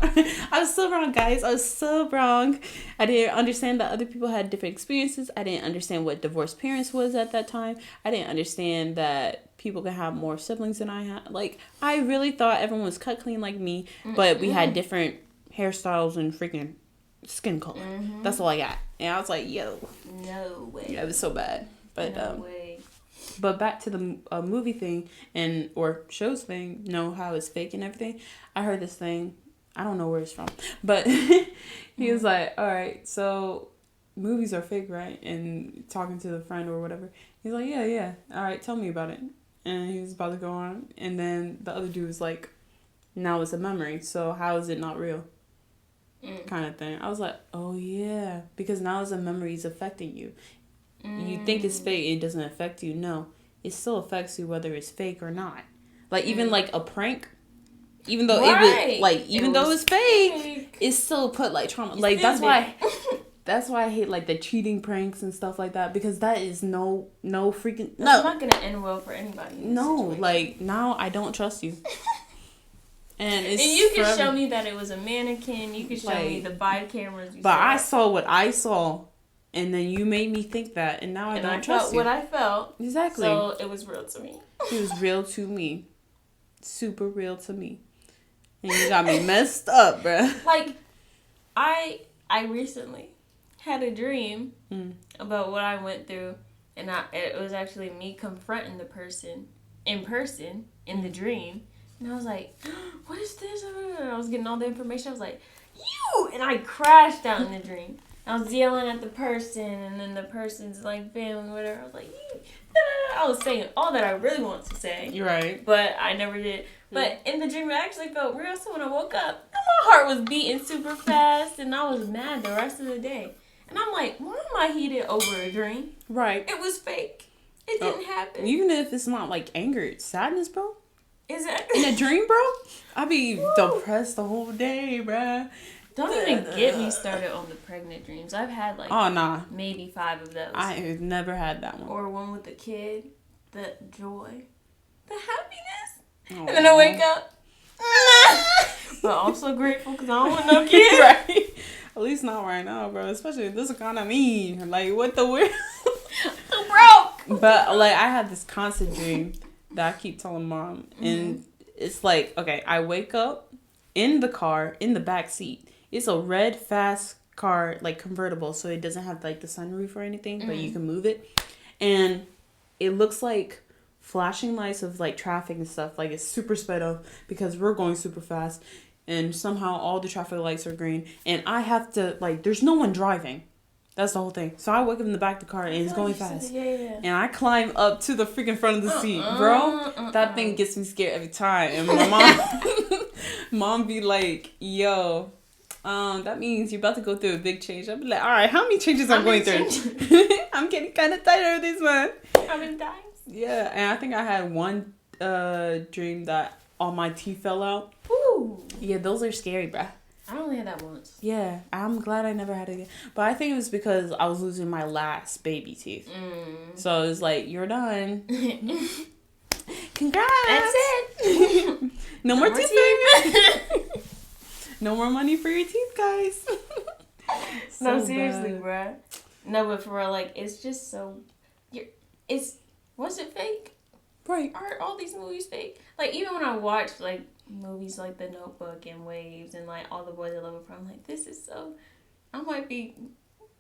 I was so wrong, guys. I was so wrong. I didn't understand that other people had different experiences. I didn't understand what divorced parents was at that time. I didn't understand that people can have more siblings than I had. Like, I really thought everyone was cut clean like me, but we had different hairstyles and freaking skin color. That's all I got. And I was like, yo. No way. Yeah, it was so bad. But no way. But back to the movie thing or shows thing, how it's fake and everything. I heard this thing. I don't know where it's from. But he was like, all right, so movies are fake, right? And talking to the friend or whatever. He's like, yeah. All right, tell me about it. And he was about to go on. And then the other dude was like, now it's a memory. So how is it not real? Kind of thing. I was like, oh yeah, because now it's a memory is affecting you. You think it's fake, it doesn't affect you. No, it still affects you whether it's fake or not. Like even like a prank, even though it was like though it's fake, it still put like trauma. Like that's why That's why I hate like the cheating pranks and stuff like that, because that is no freaking no. That's not gonna end well for anybody. No, like now I don't trust you. And you can show me that it was a mannequin. You can show me the 5 cameras. But I saw what I saw, and then you made me think that, and now I don't trust you. What I felt. Exactly. So it was real to me. It was real to me, super real to me, and you got me messed up, bruh. Like, I recently had a dream about what I went through, and it was actually me confronting the person in person in the dream. And I was like, what is this? And I was getting all the information. I was like, you! And I crashed out in the dream. I was yelling at the person, and then the person's like, family, whatever. I was like, you! I was saying all that I really want to say. You're right. But I never did. But in the dream, it actually felt real. So when I woke up, my heart was beating super fast, and I was mad the rest of the day. And I'm like, why am I heated over a dream? Right. It was fake. It didn't happen. Even if it's not like anger, it's sadness, bro. Exactly. In a dream, bro, I be depressed the whole day, bruh. Don't even get me started on the pregnant dreams. I've had like maybe 5 of those. I have never had that one. Or one with the kid, the joy, the happiness, and then I wake up. But I'm so grateful because I don't want no kid. Right. At least not right now, bro. Especially this economy. Like, what the weird? I'm broke. But like, I had this constant dream that I keep telling mom, and it's like, okay, I wake up in the car in the back seat. It's a red fast car, like convertible, so it doesn't have like the sunroof or anything, but you can move it, and it looks like flashing lights of like traffic and stuff. Like it's super sped up because we're going super fast, and somehow all the traffic lights are green, and I have to like, there's no one driving. That's the whole thing. So I wake up in the back of the car and it's going fast. And I climb up to the freaking front of the seat. Bro, that thing gets me scared every time. And my mom be like, yo, that means you're about to go through a big change. I'll be like, all right, how many changes I'm going through? I'm getting kind of tired of this one. How many times? Yeah, and I think I had one dream that all my teeth fell out. Ooh. Yeah, those are scary, bruh. I only had that once. Yeah, I'm glad I never had it again. But I think it was because I was losing my last baby teeth. So it was like, you're done. Congrats. That's it. No more teeth, baby. No more money for your teeth, guys. No, seriously, bruh. No, but for real, like, it's just so... Was it fake? Right. Are all these movies fake? Like, even when I watch, like, movies like The Notebook and Waves and like All the Boys I Love Her, I'm like, this is so, I might be,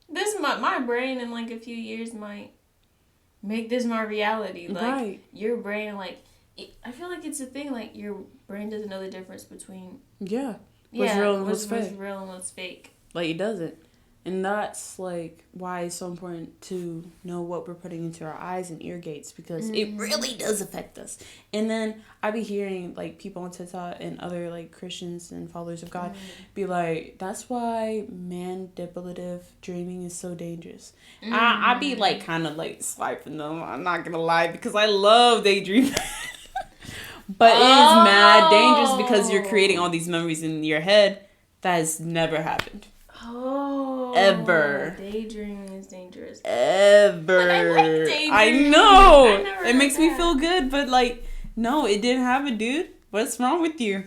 this my brain in like a few years might make this my reality. Like your brain, like I feel like it's a thing, like your brain doesn't know the difference between what's real and what's fake. What's real and what's fake. Like it doesn't. And that's like why it's so important to know what we're putting into our eyes and ear gates, because it really does affect us. And then I be hearing like people on TikTok and other like Christians and followers of God be like, that's why manipulative dreaming is so dangerous. I be like kind of like swiping them, I'm not gonna lie, because I love daydreaming. But it is mad dangerous because you're creating all these memories in your head that has never happened. Ever. Daydreaming is dangerous. Ever. But I like daydreaming. I know. It makes me feel good, but like, no, it didn't happen, dude. What's wrong with you?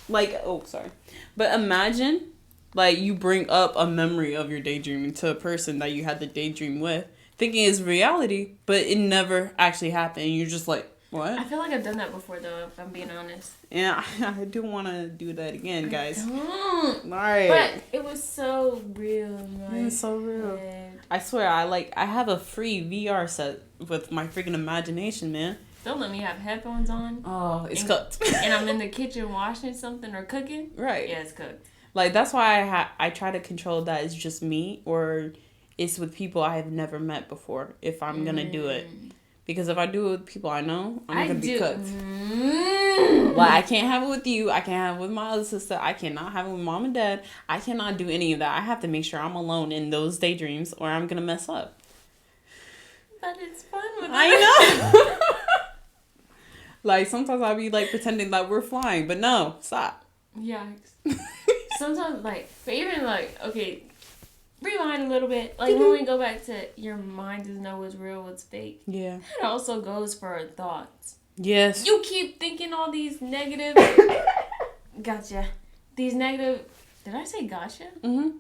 Like, oh, sorry. But imagine, like, you bring up a memory of your daydreaming to a person that you had the daydream with, thinking it's reality, but it never actually happened. And you're just like, what? I feel like I've done that before, though, if I'm being honest. Yeah, I do want to do that again, guys. All right. But it was so real. It was so real. I swear, I have a free VR set with my freaking imagination, man. Don't let me have headphones on. Oh, it's cooked. And I'm in the kitchen washing something or cooking. Right. Yeah, it's cooked. Like, that's why I try to control that it's just me or it's with people I have never met before if I'm going to do it. Because if I do it with people I know, I'm going to be cooked. Like, I can't have it with you. I can't have it with my other sister. I cannot have it with mom and dad. I cannot do any of that. I have to make sure I'm alone in those daydreams or I'm going to mess up. But it's fun with I know. Like, sometimes I'll be, like, pretending that we're flying. But no, stop. Yikes. sometimes, like, but even, like, okay, rewind a little bit. Like, when we go back to your mind doesn't know what's real, what's fake. Yeah. That also goes for our thoughts. Yes. You keep thinking all these negative... Gotcha. These negative... Did I say gotcha? Mm-hmm.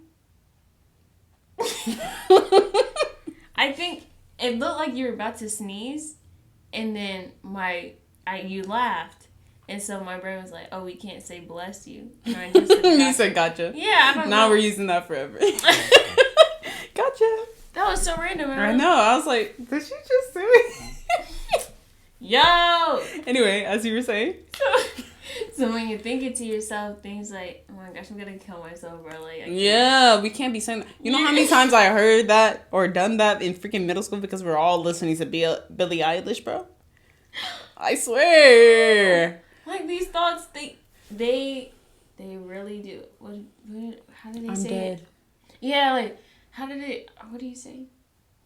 I think it looked like you were about to sneeze, and then you laughed, and so my brain was like, "Oh, we can't say bless you." And I just said, You said gotcha. Yeah, I don't know. Now we're using that forever. Gotcha. That was so random. I know. I was like, did she just say it? Yo. Anyway, as you were saying. So when you're thinking to yourself things like, "Oh my gosh, I'm gonna kill myself," bro. Like, yeah, we can't be saying that. You know how many times I heard that or done that in freaking middle school because we're all listening to Billie Eilish, bro? I swear. Like, these thoughts, they really do. How do they say dead. it? Yeah, like, what do you say?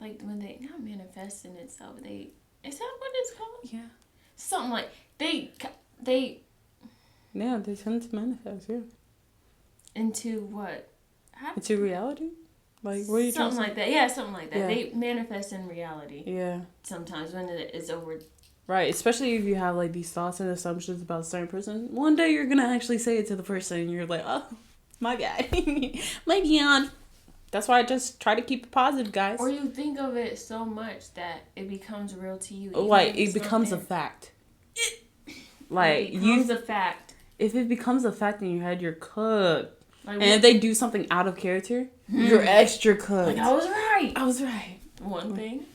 Like, when they, not manifest in itself, is that what it's called? Yeah. Something like, they Yeah, they tend to manifest, yeah. Into what? Into reality? Like, what are you something like that. Yeah, something like that. Yeah. They manifest in reality. Yeah. Sometimes when it is over. Right, especially if you have, like, these thoughts and assumptions about a certain person. One day you're going to actually say it to the person and you're like, oh, my bad. My beyond. That's why I just try to keep it positive, guys. Or you think of it so much that it becomes real to you. Like, it becomes a fact. Like, it becomes a fact. If it becomes a fact in your head, you're cooked. Like, and if they do something out of character, you're extra cooked. Like, I was right. I was right. One thing.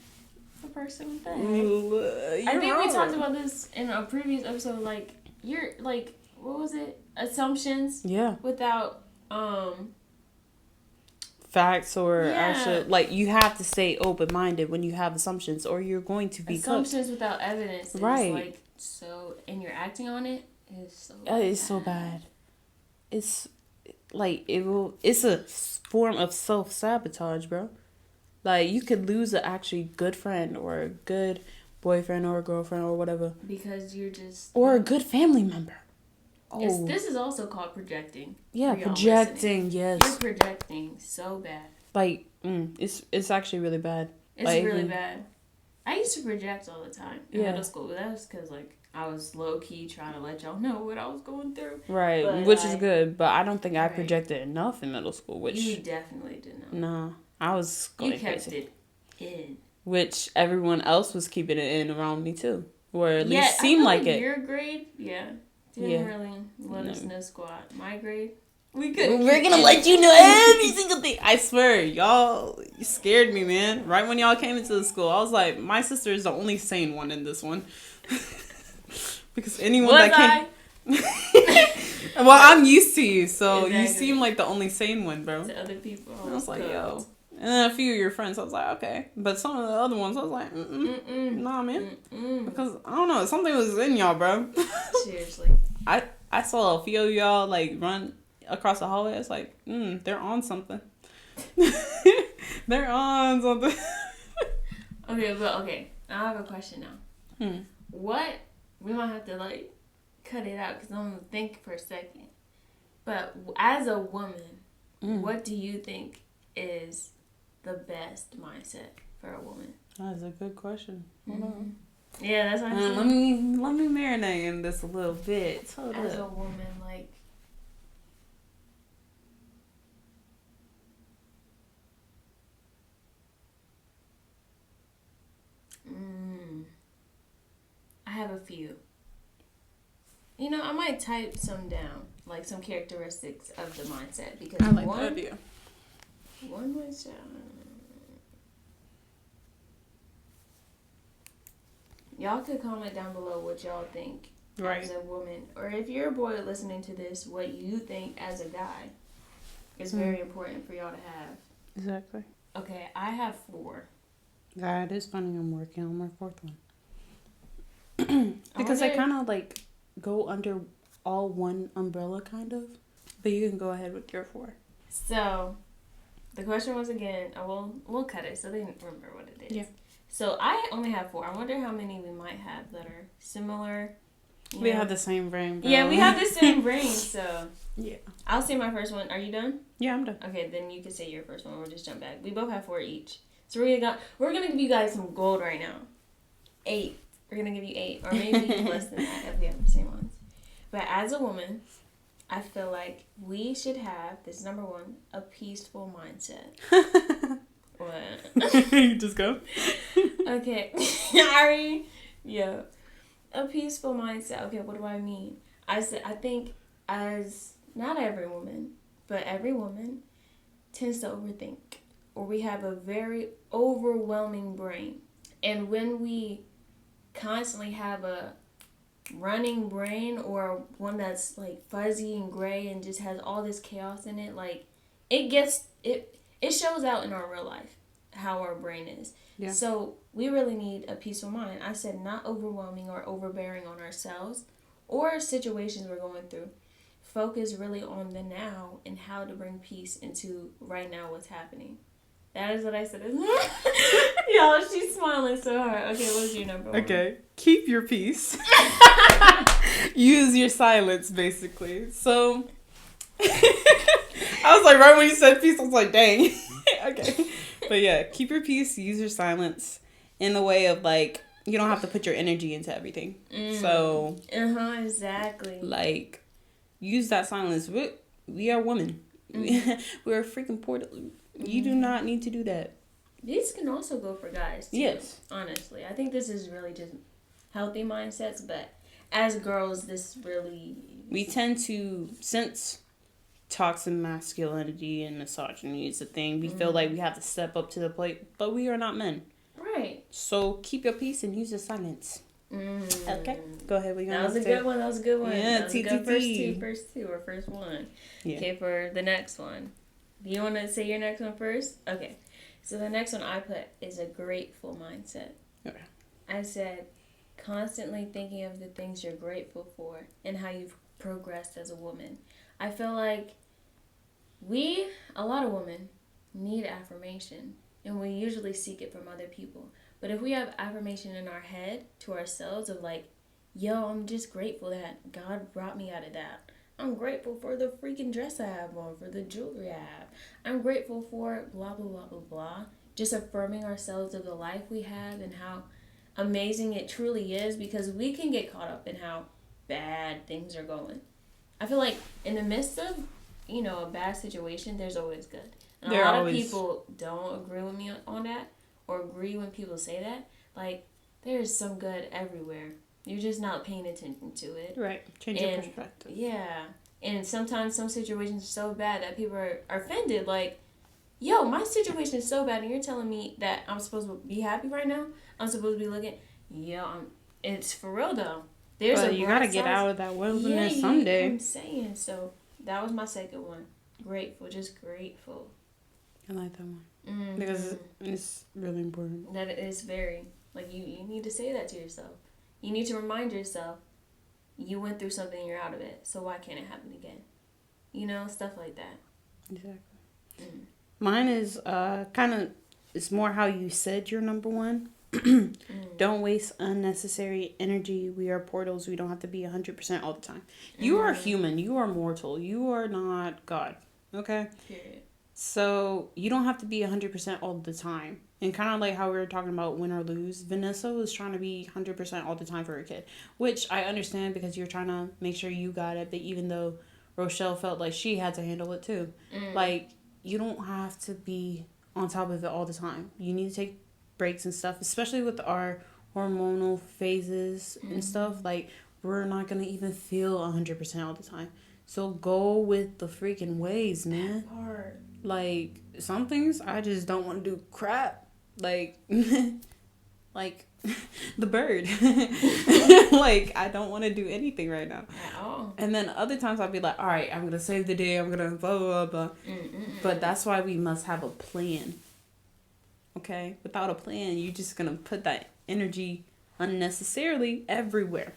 A person with that. I think we talked about this in a previous episode. Like, you're, like, what was it? Assumptions. Yeah. Without, facts or actually, like, you have to stay open-minded when you have assumptions or you're going to be assumptions cooked. Without evidence is, right. Like, so, and you're acting on it. It's so bad. It's like it's a form of self-sabotage, bro. Like, you could lose an actually good friend or a good boyfriend or a girlfriend or whatever because you're just or a good family member. Oh, this is also called projecting. Yeah, projecting. Yes, you're projecting so bad. Like, it's actually really bad. It's like, really bad. I used to project all the time in middle school, but that was because, like, I was low-key trying to let y'all know what I was going through. Right, but which is good, but I don't think I projected enough in middle school, which... You definitely did not. No, I was going crazy. You kept it in. Which everyone else was keeping it in around me, too. Or at least seemed like it. Your grade, didn't really let us know squat. My grade... We're gonna let you know every single thing. I swear, y'all, you scared me, man. Right when y'all came into the school, I was like, my sister is the only sane one in this one. Because anyone that came... Well, I'm used to you, so you seem like the only sane one, bro. To other people. I was like, yo. And then a few of your friends, I was like, okay. But some of the other ones, I was like, nah, man. Because, I don't know, something was in y'all, bro. Seriously. I saw a few of y'all, like, run across the hallway. It's like, they're on something. They're on something. Okay. I have a question now. What, we might have to, like, cut it out because I'm going to think for a second. But as a woman, what do you think is the best mindset for a woman? That's a good question. Yeah, that's what I'm saying. Let me marinate in this a little bit. As a woman, like... I have a few. You know, I might type some down, like some characteristics of the mindset, because I like that idea. One was y'all could comment down below what y'all think as a woman, or if you're a boy listening to this, what you think as a guy is very important for y'all to have. Exactly. Okay, I have 4. That is funny. I'm working on my 4th one. Because I kind of like go under all one umbrella, kind of. But you can go ahead with your 4. So, the question was again, we'll cut it so they remember what it is. Yeah. So, I only have 4. I wonder how many we might have that are similar. We have the same brain, bro. Yeah, we have the same brain, so Yeah. I'll say my first one. Are you done? Yeah, I'm done. Okay, then you can say your first one. We'll just jump back. We both have 4 each. So we're gonna give you guys some gold right now. 8. We're gonna give you 8, or maybe less than that if we have the same ones. But as a woman, I feel like we should have, this is number 1, a peaceful mindset. What? You just go. Okay. Sorry. Yeah. A peaceful mindset. Okay, what do I mean? I think as, not every woman, but every woman tends to overthink. Or we have a very overwhelming brain. And when we constantly have a running brain or one that's like fuzzy and gray and just has all this chaos in it, like it shows out in our real life how our brain is. Yeah. So we really need a peaceful mind. I said not overwhelming or overbearing on ourselves or situations we're going through. Focus really on the now and how to bring peace into right now what's happening. That is what I said. Y'all, she's smiling so hard. Okay, what's your number 1? Okay, keep your peace. Use your silence, basically. So, I was like, right when you said peace, I was like, dang. Okay. But yeah, keep your peace, use your silence in the way of like, you don't have to put your energy into everything. So. Exactly. Like, use that silence. We are women. We're a freaking portal. You do not need to do that. These can also go for guys, too. Yes. Honestly. I think this is really just healthy mindsets, but as girls, this really... We tend to, since toxic masculinity and misogyny is a thing, we feel like we have to step up to the plate, but we are not men. Right. So keep your peace and use your silence. Okay, go ahead. That was a good one. Yeah, that was a good first two or first one. Yeah. Okay, for the next one. Do you want to say your next one first? Okay. So the next one I put is a grateful mindset. Okay. I said, constantly thinking of the things you're grateful for and how you've progressed as a woman. I feel like a lot of women, need affirmation. And we usually seek it from other people. But if we have affirmation in our head to ourselves of like, yo, I'm just grateful that God brought me out of that. I'm grateful for the freaking dress I have on, for the jewelry I have. I'm grateful for blah, blah, blah, blah, blah. Just affirming ourselves of the life we have and how amazing it truly is, because we can get caught up in how bad things are going. I feel like in the midst of, a bad situation, there's always good. And a lot of people don't agree with me on that, or agree when people say that. Like, there's some good everywhere. You're just not paying attention to it. Right. Change your perspective. Yeah. And sometimes some situations are so bad that people are offended. Like, yo, my situation is so bad and you're telling me that I'm supposed to be happy right now? I'm supposed to be looking... it's for real, though. You gotta get out of that wilderness someday. I'm saying. So, that was my second one. Grateful. Just grateful. I like that one. Mm-hmm. Because it's really important. That is very... Like, you need to say that to yourself. You need to remind yourself, you went through something, you're out of it, so why can't it happen again? Stuff like that. Exactly. Mine is it's more how you said your number 1. Don't waste unnecessary energy. We are portals. We don't have to be 100% all the time. You are human. You are mortal. You are not God. Okay? Period. So you don't have to be 100% all the time. And kind of like how we were talking about win or lose, Vanessa was trying to be 100% all the time for her kid, which I understand because you're trying to make sure you got it. But even though Rochelle felt like she had to handle it too, like, you don't have to be on top of it all the time. You need to take breaks and stuff, especially with our hormonal phases and stuff. Like, we're not going to even feel 100% all the time. So go with the freaking waves, man. That part. Like, some things I just don't want to do crap. Like, like the bird. Like, I don't want to do anything right now. At all. And then other times I'll be like, all right, I'm going to save the day. I'm going to blah, blah, blah. But that's why we must have a plan. Okay? Without a plan, you're just going to put that energy unnecessarily everywhere.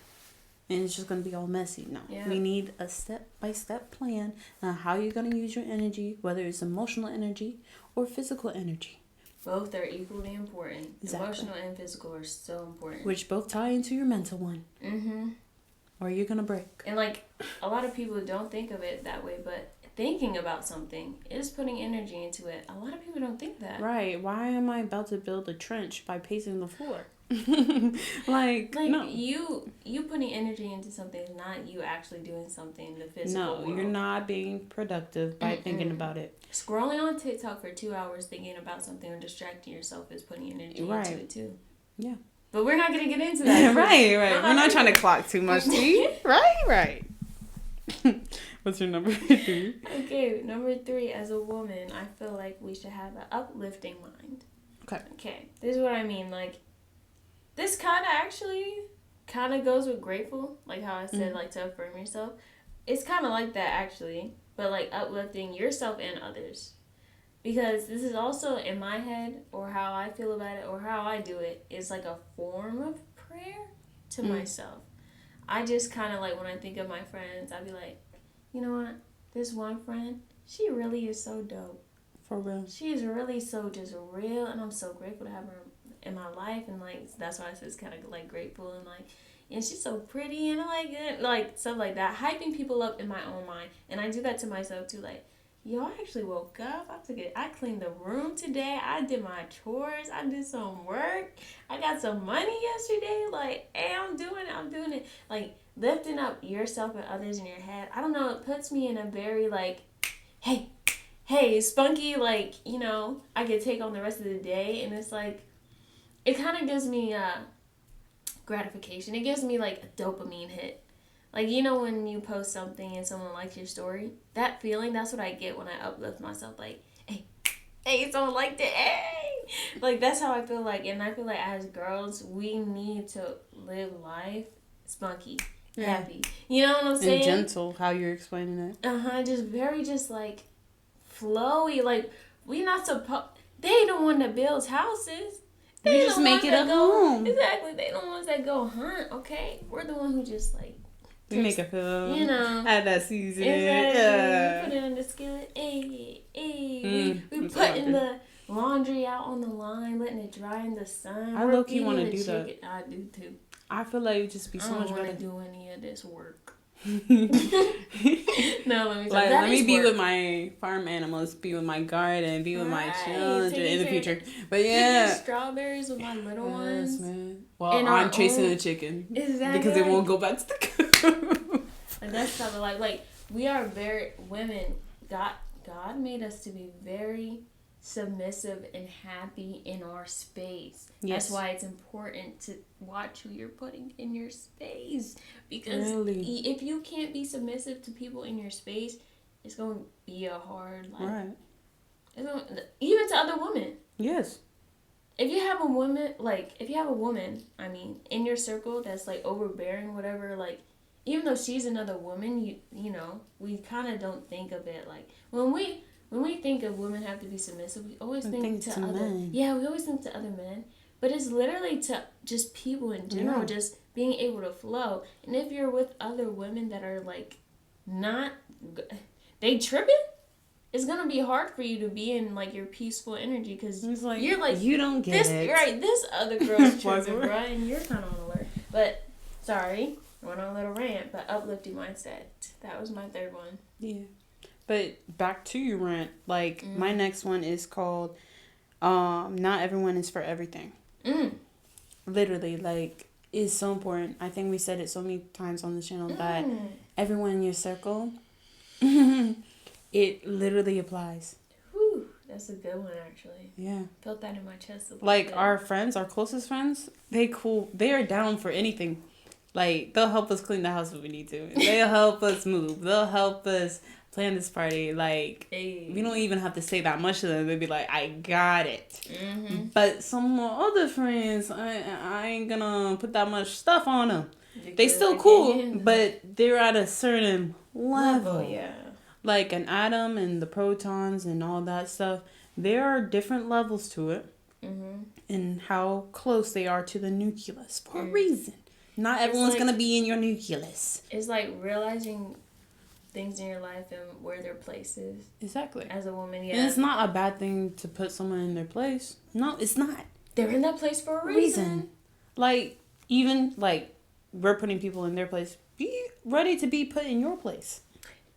And it's just going to be all messy. No. Yeah. We need a step-by-step plan on how you're going to use your energy, whether it's emotional energy or physical energy. Both are equally important. Exactly. Emotional and physical are so important. Which both tie into your mental one. or you're gonna break. And like a lot of people don't think of it that way, but thinking about something is putting energy into it. A lot of people don't think that. Right. Why am I about to build a trench by pacing the floor? like no. you putting energy into something is not you actually doing something in the physical world. You're not being productive by thinking about it. Scrolling on TikTok for 2 hours thinking about something or distracting yourself is putting energy into it too. Yeah. But we're not gonna get into that. right. We're not trying to clock too much. right. What's your number 3? Okay, number 3. As a woman, I feel like we should have an uplifting mind. Okay. This is what I mean. Like, this kind of goes with grateful. Like how I said, like, to affirm yourself. It's kind of like that, actually. But, like, uplifting yourself and others. Because this is also, in my head, or how I feel about it, or how I do it, is like a form of prayer to myself. I just kind of, like, when I think of my friends, I'd be like, you know what? This one friend, she really is so dope. For real. She is really so just real, and I'm so grateful to have her in my life, and, like, that's why I said it's kind of, like, grateful, and, like, and she's so pretty, and I like it, like, stuff like that. Hyping people up in my own mind, and I do that to myself, too, like, yo, I actually woke up, I cleaned the room today, I did my chores, I did some work, I got some money yesterday, like, hey, I'm doing it, like, lifting up yourself and others in your head, I don't know, it puts me in a very, like, hey, spunky, like, you know, I could take on the rest of the day, and it's, like, it kind of gives me, gratification, it gives me, like, a dopamine hit. Like, you know when you post something and someone likes your story? That feeling, that's what I get when I uplift myself. Like, hey, someone liked it, hey! Like, that's how I feel like. And I feel like as girls, we need to live life spunky, happy. You know what I'm saying? And gentle, how you're explaining it. Just very like, flowy. Like, we not supposed... They the one that builds houses. They just make it a home. Exactly. They the ones that go hunt, okay? We're the one who just, like... We make it feel, you know, add that seasoning. Exactly. Yeah. Put it on the skillet. We putting the laundry out on the line, letting it dry in the sun. I low-key want to do chicken. that. I do too. I feel like it would just be so much better. I don't want to do any of this work. No, let me like, let me be with my farm animals, be with my garden, be with my children in the future. But yeah, strawberries with my little ones. Man. Well, and I'm chasing the chicken because it won't go back to the coop. And that's something like we are very women. God made us to be very submissive and happy in our space. Yes. That's why it's important to watch who you're putting in your space. Because if you can't be submissive to people in your space, it's going to be a hard life. Right. Even to other women. Yes. If you have a woman, I mean, in your circle that's like overbearing, whatever, like, even though she's another woman, you know, we kind of don't think of it like, when we think of women have to be submissive, we always think to other men. Yeah, we always think to other men. But it's literally to just people in general, just being able to flow. And if you're with other women that are like they tripping, it's gonna be hard for you to be in like your peaceful energy because like, you're like, you don't get this, it. Right, this other girl's tripping, bro, and you're kind of on alert. But sorry, I went on a little rant. But uplifting mindset, that was my third one. Yeah. But back to your rant, like, my next one is called, not everyone is for everything. Literally, like, it's so important. I think we said it so many times on the channel that everyone in your circle, it literally applies. Whew, that's a good one, actually. Yeah. Felt that in my chest a little like, bit. our friends, our closest friends, they are down for anything. Like, they'll help us clean the house if we need to. They'll help us move. They'll help us plan this party. Like, we don't even have to say that much to them. They'll be like, I got it. But some other friends, I ain't gonna put that much stuff on them. They still cool, but they're at a certain level. Yeah. Like an atom and the protons and all that stuff. There are different levels to it. And how close they are to the nucleus for a reason. Not everyone's going to be in your nucleus. It's like realizing things in your life and where their place is. Exactly. As a woman, yeah. And it's not a bad thing to put someone in their place. No, it's not. They're in that place for a reason. Like, even, like, we're putting people in their place Be ready to be put in your place.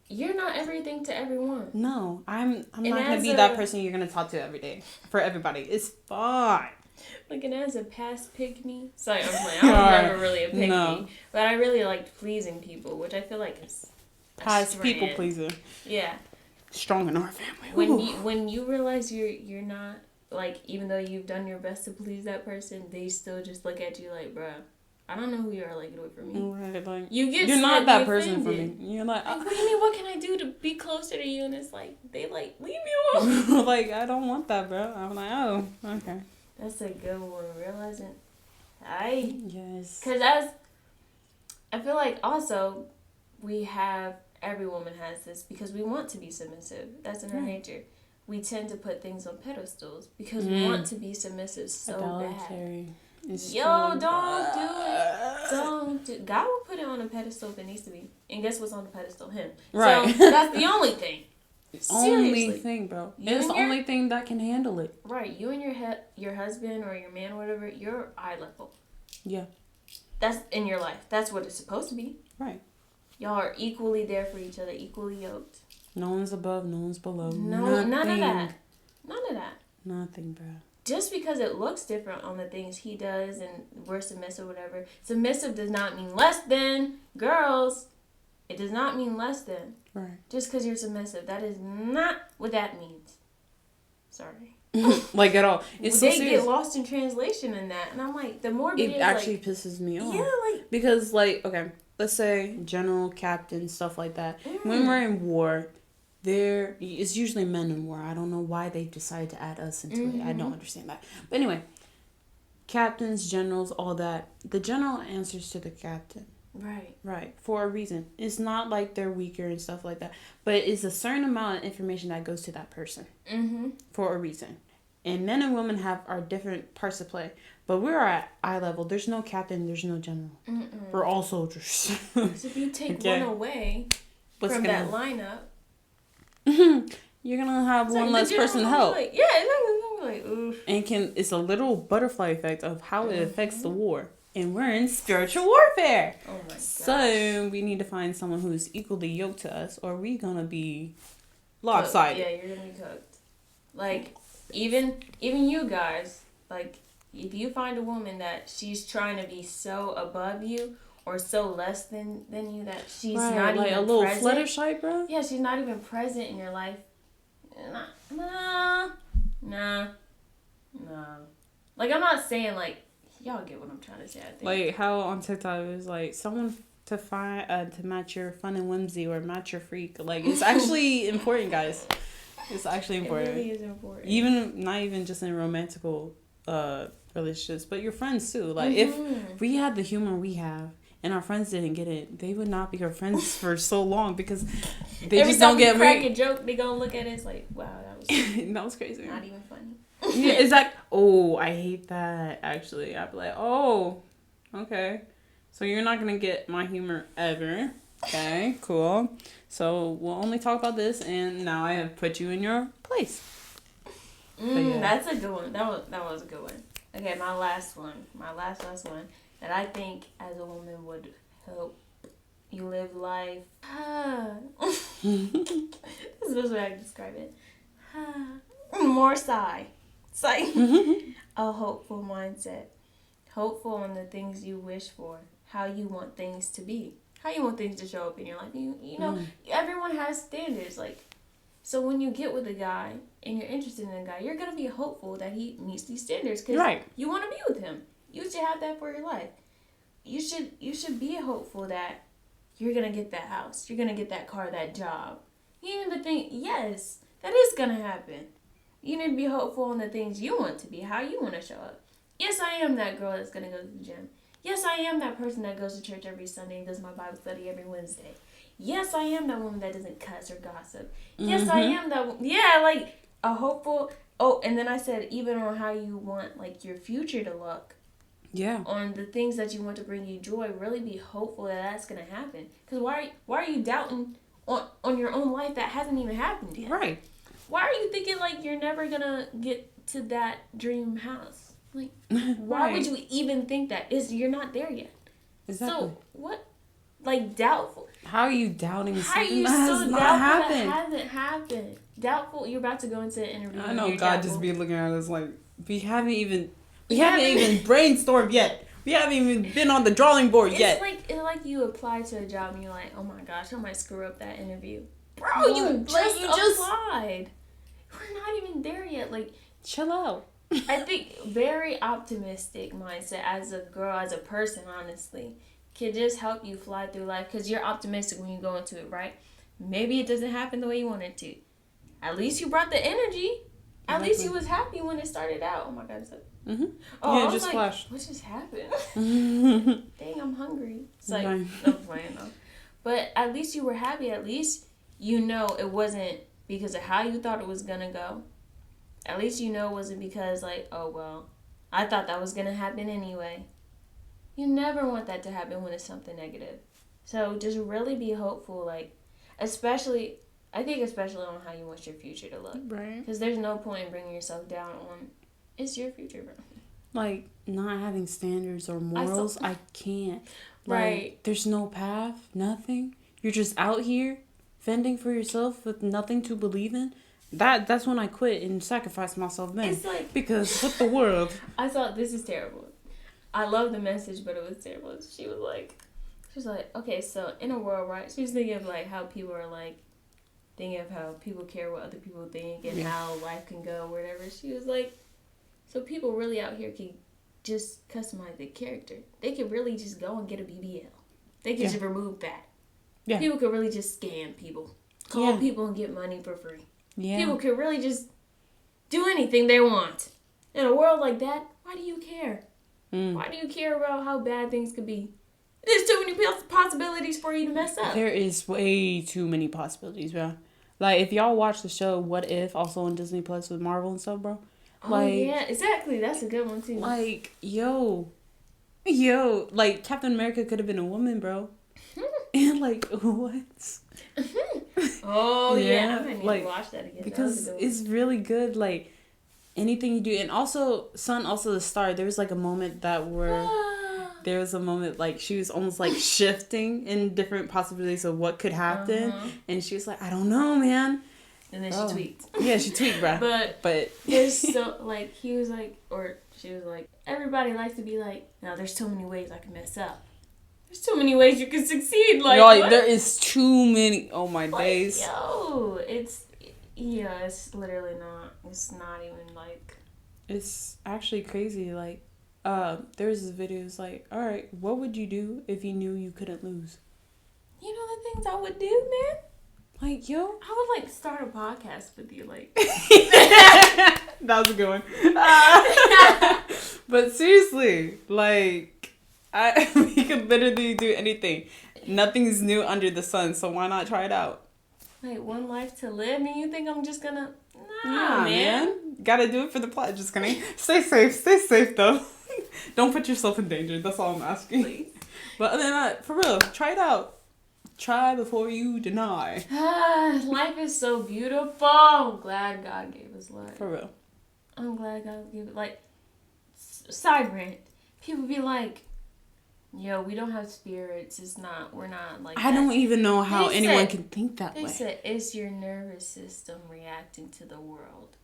You're not everything to everyone. No, I'm not gonna be that person you're gonna talk to every day for everybody. It's fine. Like, and as a past pygmy, sorry, I'm playing. I was never really a pygmy, but I really liked pleasing people, which I feel like is past people pleaser. Yeah, strong in our family. When you realize you're not, like, even though you've done your best to please that person, they still just look at you like, bruh, I don't know who you are, like, get away from me. Right, like, you're not that person for me. You're like, what do you mean? What can I do to be closer to you? And it's like, they like, leave me alone. Like, I don't want that, bro. I'm like, oh, okay. That's a good one. Realizing, yes. Because I feel like also every woman has this because we want to be submissive. That's in our nature. We tend to put things on pedestals because we want to be submissive so bad. Don't do it. Don't do. God will put it on a pedestal if it needs to be. And guess what's on the pedestal? Him. Right. So that's the only thing. Only thing, bro. It's the only thing that can handle it. Right. You and your husband or your man or whatever, you're eye level. Yeah. That's in your life. That's what it's supposed to be. Right. Y'all are equally there for each other, equally yoked. No one's above, no one's below. No, none of that. None of that. Nothing, bro. Just because it looks different on the things he does and we're submissive, whatever. Submissive does not mean less than. Girls, it does not mean less than. Right. Just because you're submissive. That is not what that means. Sorry. Like, at all. It's so serious. Get lost in translation in that. And I'm like, the more it actually pisses me off. Yeah, like. Because, like, okay, let's say general, captain, stuff like that. When we're in war, it's usually men in war. I don't know why they decided to add us into it. I don't understand that. But anyway, captains, generals, all that. The general answers to the captain. Right. For a reason. It's not like they're weaker and stuff like that. But it's a certain amount of information that goes to that person. For a reason. And men and women have our different parts to play. But we're at eye level. There's no captain. There's no general. We're all soldiers. So if you take one away from that lineup. You're gonna have one less person help. Like, yeah, exactly. Like, oof. And it's a little butterfly effect of how it affects the war. And we're in spiritual warfare. Oh my gosh. So we need to find someone who's equally yoked to us, or we're gonna be lopsided. Yeah, you're gonna be cooked. Like, even you guys, like, if you find a woman that she's trying to be so above you or so less than you that she's not like even a little Fluttershy, bro. Yeah, she's not even present in your life. Nah. Like, I'm not saying, like, y'all get what I'm trying to say, I think. Like, how on TikTok it was like, someone to find to match your fun and whimsy or match your freak. Like, it's actually important, guys. It's actually important. It really is important. Not even just in romantical relationships, but your friends too. Like, if we had the humor we have and our friends didn't get it, they would not be our friends for so long because they just don't get crack a joke, they gonna look at it, it's like, wow, that was that was crazy. Not even funny. Yeah, it's like, oh, I hate that, actually. I'd be like, oh, okay. So you're not going to get my humor ever. Okay, cool. So we'll only talk about this, and now I have put you in your place. Yeah. That's a good one. That was a good one. Okay, my last one that I think as a woman would help you live life. This is the way I can describe it. More sigh. A hopeful mindset. Hopeful on the things you wish for. How you want things to be. How you want things to show up in your life. You know, everyone has standards. Like, so when you get with a guy and you're interested in a guy, you're going to be hopeful that he meets these standards. Because you want to be with him. You should have that for your life. You should be hopeful that you're going to get that house. You're going to get that car, that job. You need to think, yes, that is going to happen. You need to be hopeful on the things you want to be, how you want to show up. Yes, I am that girl that's going to go to the gym. Yes, I am that person that goes to church every Sunday and does my Bible study every Wednesday. Yes, I am that woman that doesn't cuss or gossip. Yes, I am that like a hopeful. Oh, and then I said even on how you want like your future to look. Yeah. On the things that you want to bring you joy, really be hopeful that that's going to happen. Because why are you doubting on your own life that hasn't even happened yet? Right. Why are you thinking like you're never going to get to that dream house? Like, why would you even think that? You're not there yet. Exactly. So, what? like doubtful. How are you doubting How something that has not happened? That hasn't happened. Doubtful. You're about to go into an interview. I know God doubtful. just be looking at us like we haven't even brainstormed yet. We haven't even been on the drawing board yet. It's like you apply to a job and you're like, oh my gosh, I might screw up that interview. Bro, What? you just applied. We're not even there yet. Like, chill out. I think very optimistic mindset as a girl, as a person, honestly, can just help you fly through life because you're optimistic when you go into it, right? Maybe it doesn't happen the way you want it to. At least you brought the energy. At least you was happy when it started out. Oh my God. Mm-hmm. Oh, yeah, I just like, flashed. what just happened? Dang, I'm hungry. It's like, I'm playing though. But at least you were happy. At least you know it wasn't because of how you thought it was going to go. At least you know it wasn't because, like, oh, well, I thought that was going to happen anyway. You never want that to happen when it's something negative. So just really be hopeful, like, especially on how you want your future to look. Right. Because there's no point in bringing yourself down on, it's your future, bro. Like, not having standards or morals, I can't. Like, right. There's no path, nothing. You're just out here fending for yourself with nothing to believe in. That's when I quit and sacrificed myself then. It's like, because what the world? I thought this is terrible. I love the message, but it was terrible. She was like, okay, so in a world, right? She was thinking of like how people are like, thinking of how people care what other people think and how life can go, or whatever. She was like, so people really out here can just customize their character. They can really just go and get a BBL. They can just remove that. Yeah. People could really just scam people, call people and get money for free. Yeah. People could really just do anything they want. In a world like that, why do you care? Why do you care about how bad things could be? There's too many possibilities for you to mess up. There is way too many possibilities, bro. Like, if y'all watch the show What If, also on Disney Plus with Marvel and stuff, bro. Like, yeah, exactly. That's a good one, too. Like, yo, like, Captain America could have been a woman, bro. And, like, what? Oh, yeah. I might need to watch that again. Because it's really good, like, anything you do. And also, Sun, also the star, there was, like, a moment there was a moment, like, she was almost, like, shifting in different possibilities of what could happen. And she was like, I don't know, man. And then she tweaked. Yeah, she tweaked, bro. But there's so, like, he was like, or she was like, everybody likes to be like, no, there's too many ways I can mess up. There's too many ways you can succeed. Like, yo, there is too many. Oh, my days. Yo, it's literally not. It's not even, like. It's actually crazy. Like, there's this video. It's like, all right, what would you do if you knew you couldn't lose? You know the things I would do, man? Like, yo. I would, like, start a podcast with you, like. That was a good one. But seriously, like, we could literally do anything. Nothing's new under the sun, so why not try it out? Wait, one life to live, and you think I'm just gonna? Nah, man. Gotta do it for the plot. Just kidding. Stay safe though. Don't put yourself in danger. That's all I'm asking. Please. But other than that, for real, try it out. Try before you deny. Life is so beautiful. I'm glad God gave us life. For real. I'm glad God gave it. Like, side rant. People be like, yo, we don't have spirits. We're not like I don't even know how anyone can think that way. They said it's your nervous system reacting to the world.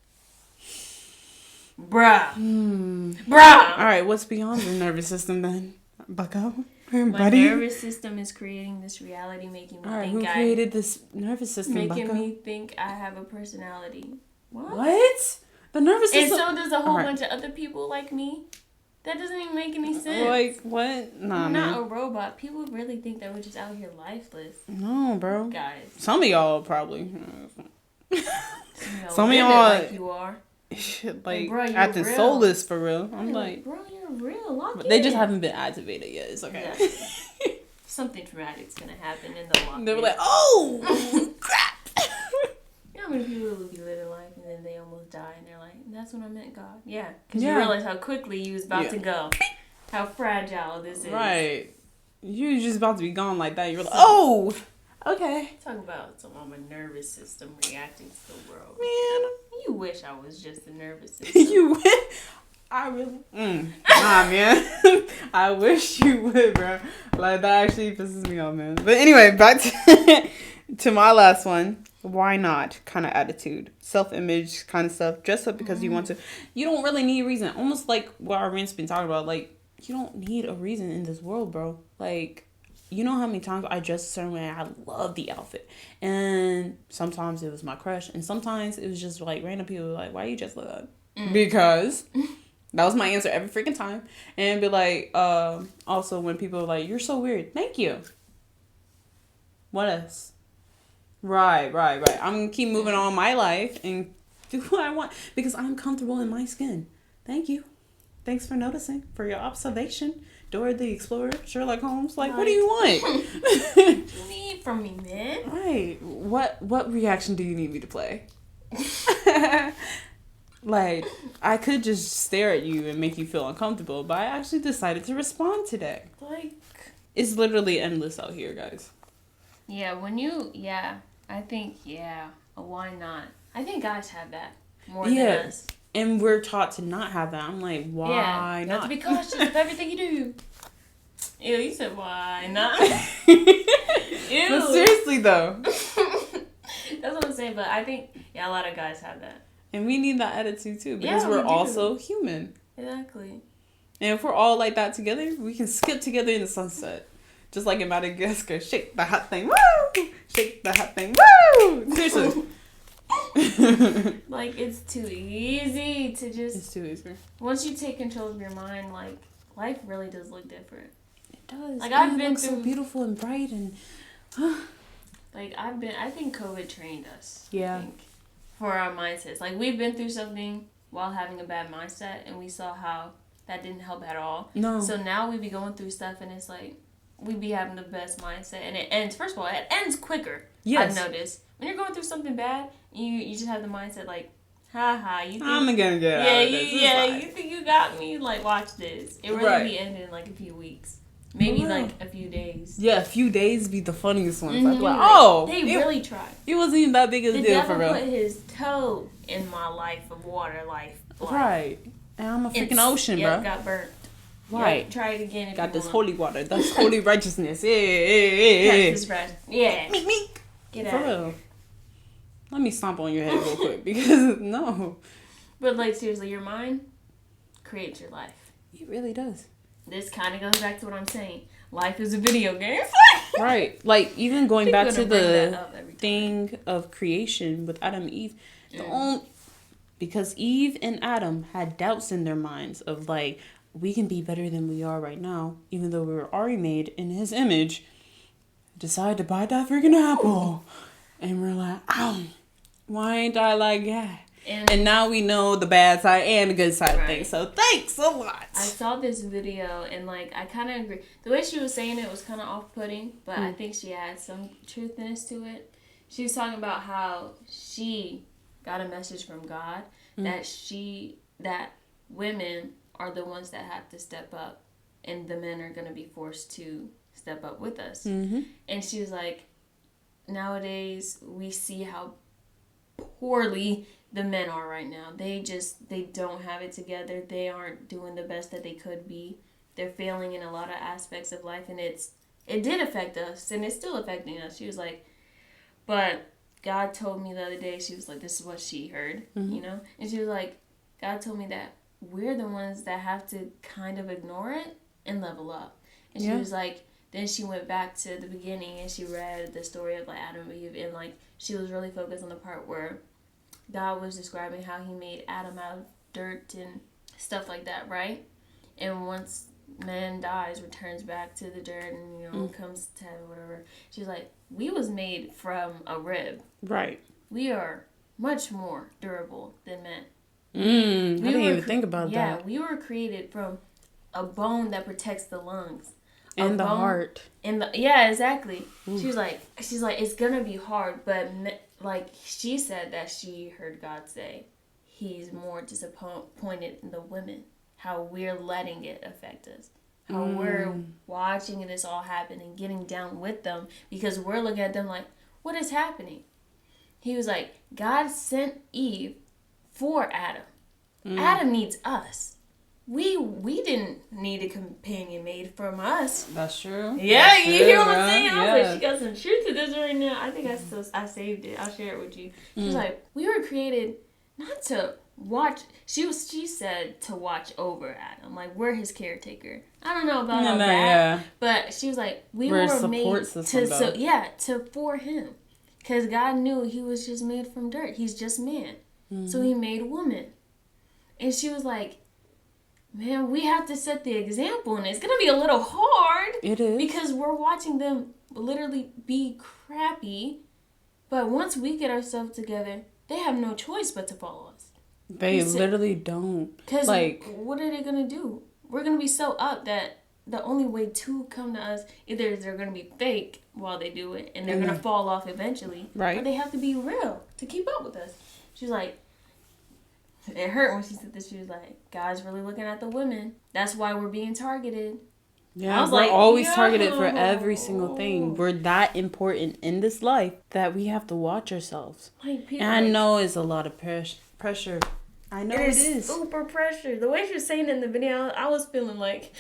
Bruh. Bruh. All right, what's beyond the nervous system then? Bucko? My nervous system is creating this reality, making me think who created this nervous system, making Bucko? me think I have a personality. What? The nervous system? And so does a whole bunch of other people like me. That doesn't even make any sense. Like, what? Nah, I'm man. not a robot. People really think that we're just out here lifeless. No, bro. Guys. Some of y'all probably. Some of y'all. Like you are. Like, bro, acting real. soulless for real. I'm like. Bro, you're real. Lock but they just haven't been activated yet. It's okay. Exactly. Something traumatic's gonna happen in the lock. They were like, oh, crap. You know how many people will be living life and then they almost die and they're like, that's when I met God. Yeah. Because you realize how quickly you was about to go. How fragile this is. Right. You're just about to be gone like that. You're like, oh, okay. Talk about some of my nervous system reacting to the world. Man. You wish I was just the nervous system. You wish. I really, nah, man. I wish you would, bro. Like, that actually pisses me off, man. But anyway, back to my last one. Why not kind of attitude. Self-image kind of stuff. Dress up because you want to. You don't really need a reason. Almost like what our rant's been talking about. Like, you don't need a reason in this world, bro. Like, you know how many times I dressed a certain way and I love the outfit. And sometimes it was my crush. And sometimes it was just like random people like, why you just like that? Because... That was my answer every freaking time. And be like, also when people are like, you're so weird. Thank you. What else? Right. I'm going to keep moving on my life and do what I want. Because I'm comfortable in my skin. Thank you. Thanks for noticing. For your observation. Dora the Explorer. Sherlock Holmes. Like, what do you want? What do you need from me, man? Right. What reaction do you need me to play? Like, I could just stare at you and make you feel uncomfortable, but I actually decided to respond today. Like, it's literally endless out here, guys. Yeah, I think, why not? I think guys have that more than us. And we're taught to not have that. I'm like, why not? You have to be cautious of everything you do. Ew, you said why not? Ew. But seriously, though. That's what I'm saying, but I think, a lot of guys have that. And we need that attitude too, because we're also human. Exactly. And if we're all like that together, we can skip together in the sunset. Just like in Madagascar. Shake the hot thing, woo! Shake the hot thing, woo! Seriously. Like, it's too easy to just... It's too easy. Once you take control of your mind, like, life really does look different. It does. Like, I've been through... so beautiful and bright and... like, I think COVID trained us. Yeah. I think. For our mindsets. Like, we've been through something while having a bad mindset, and we saw how that didn't help at all. No. So now we be going through stuff, and it's like, we be having the best mindset, and it ends, first of all, it ends quicker. Yes. I've noticed. When you're going through something bad, you just have the mindset, like, you think... I'm gonna get out of this. You think you got me? Like, watch this. It really be ending in, like, a few weeks. Maybe, like, a few days. Yeah, a few days be the funniest ones. Mm-hmm. Like, they really tried. It wasn't even that big of a deal for real. The devil put his toe in my life of water life. Right. And I'm a freaking ocean, bro. Got burnt. Right. Try it again if got you this want. holy water. That's holy righteousness. Yeah. Meek. Get for out. real. Let me stomp on your head real quick because no. But like seriously, your mind creates your life. It really does. This kind of goes back to what I'm saying. Life is a video game. Right. Like even going back to the thing of creation with Adam and Eve. Because Eve and Adam had doubts in their minds of like, we can be better than we are right now, even though we were already made in his image. Decide to bite that freaking apple. And we're like, ow, why ain't I like that? And now we know the bad side and the good side of things. So thanks a lot. I saw this video and like I kind of agree. The way she was saying it was kind of off-putting, but I think she had some truthiness to it. She was talking about how she got a message from God that women are the ones that have to step up and the men are going to be forced to step up with us. Mm-hmm. And she was like, nowadays we see how poorly the men are right now. They don't have it together. They aren't doing the best that they could be. They're failing in a lot of aspects of life, and it did affect us, and it's still affecting us. She was like, but God told me the other day, she was like, this is what she heard, you know? And she was like, God told me that we're the ones that have to kind of ignore it and level up. And she was like, then she went back to the beginning and she read the story of like Adam and Eve, and like she was really focused on the part where God was describing how he made Adam out of dirt and stuff like that, right? And once man dies, returns back to the dirt and, you know, comes to heaven, whatever. She's like, we was made from a rib. Right. We are much more durable than men. I didn't even think about that. Yeah, we were created from a bone that protects the lungs. And the heart. Yeah, exactly. She's like, it's gonna be hard, but like she said that she heard God say, he's more disappointed in the women, how we're letting it affect us, how we're watching this all happen and getting down with them because we're looking at them like, what is happening? He was like, God sent Eve for Adam. Adam needs us. we didn't need a companion made from us. That's true. Yeah, That's you true, hear what I'm saying? yeah. I was like, she got some truth to this right now. I think I saved it. I'll share it with you. She's like, we were created not to watch. She said to watch over Adam. Like, we're his caretaker. I don't know about all that. Yeah. But she was like, we're made for him. Because God knew he was just made from dirt. He's just man. So he made a woman. And she was like, man, we have to set the example, and it's going to be a little hard. It is. Because we're watching them literally be crappy. But once we get ourselves together, they have no choice but to follow us. They literally don't. Because what are they going to do? We're going to be so up that the only way to come to us, either they're going to be fake while they do it, and they're going to fall off eventually. Right. Or they have to be real to keep up with us. She's like, it hurt when she said this. She was like, God's really looking at the women. That's why we're being targeted. Yeah, we're always targeted for every single thing. We're that important in this life that we have to watch ourselves. And I know it's a lot of pressure. I know it is. Super pressure. The way she was saying it in the video, I was feeling like...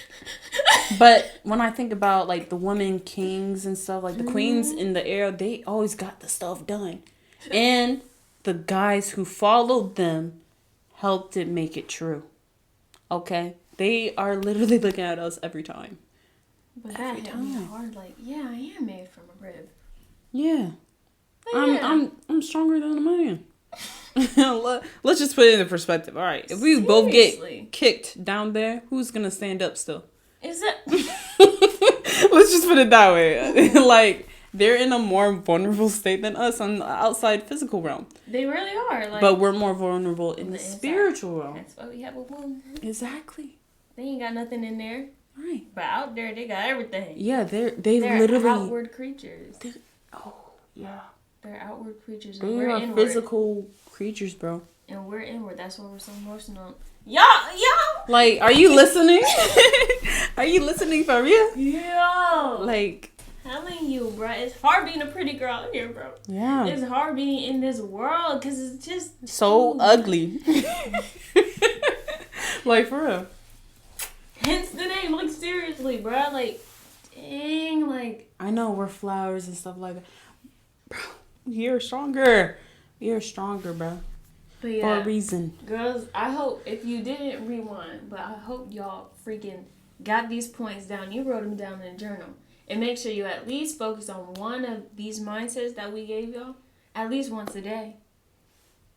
But when I think about, like, the women kings and stuff, like, the queens in the era, they always got the stuff done. And the guys who followed them helped it make it true. Okay? They are literally looking at us every time. But that hit me hard. Like, yeah, I am made from a rib. Yeah. I'm stronger than a man. Let's just put it into perspective. All right. If we both get kicked down there, who's going to stand up still? Is it? Let's just put it that way. Like, they're in a more vulnerable state than us on the outside physical realm. They really are. Like, but we're more vulnerable in the spiritual realm. That's why we have a womb. Exactly. They ain't got nothing in there. Right. But out there, they got everything. Yeah, they're literally outward creatures. Yeah. They're outward creatures. And we're inward. Physical creatures, bro. And we're inward. That's why we're so emotional. Yo! Like, are you listening? Are you listening for real? Yo! Like, telling you, bro, it's hard being a pretty girl out here, bro. Yeah. It's hard being in this world because it's just so ugly. Like, for real. Hence the name. Like, seriously, bro. Like, dang, like. I know we're flowers and stuff like that. Bro, you're stronger. You're stronger, bro. But yeah, for a reason. Girls, I hope, if you didn't rewind, but I hope y'all freaking got these points down. You wrote them down in a journal. And make sure you at least focus on one of these mindsets that we gave y'all at least once a day.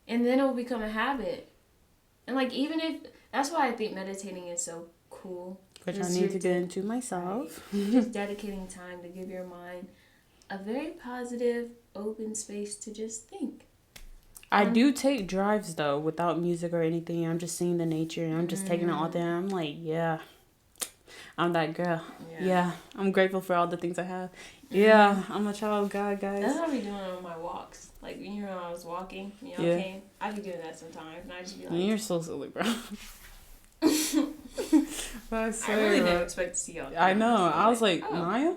And then it will become a habit. And like, even if, that's why I think meditating is so cool. Which I need to get into myself. Right? Just dedicating time to give your mind a very positive, open space to just think. I do take drives, though, without music or anything. I'm just seeing the nature, and I'm just taking it all there. I'm like, yeah, I'm that girl. Yeah, I'm grateful for all the things I have. Yeah, I'm a child of God, guys. That's what I be doing on my walks. Like, you know, when I was walking, you know, came, I be doing that sometimes, and I just be like... You're so silly, bro. I really didn't expect to see y'all. I know. I was like, Naya?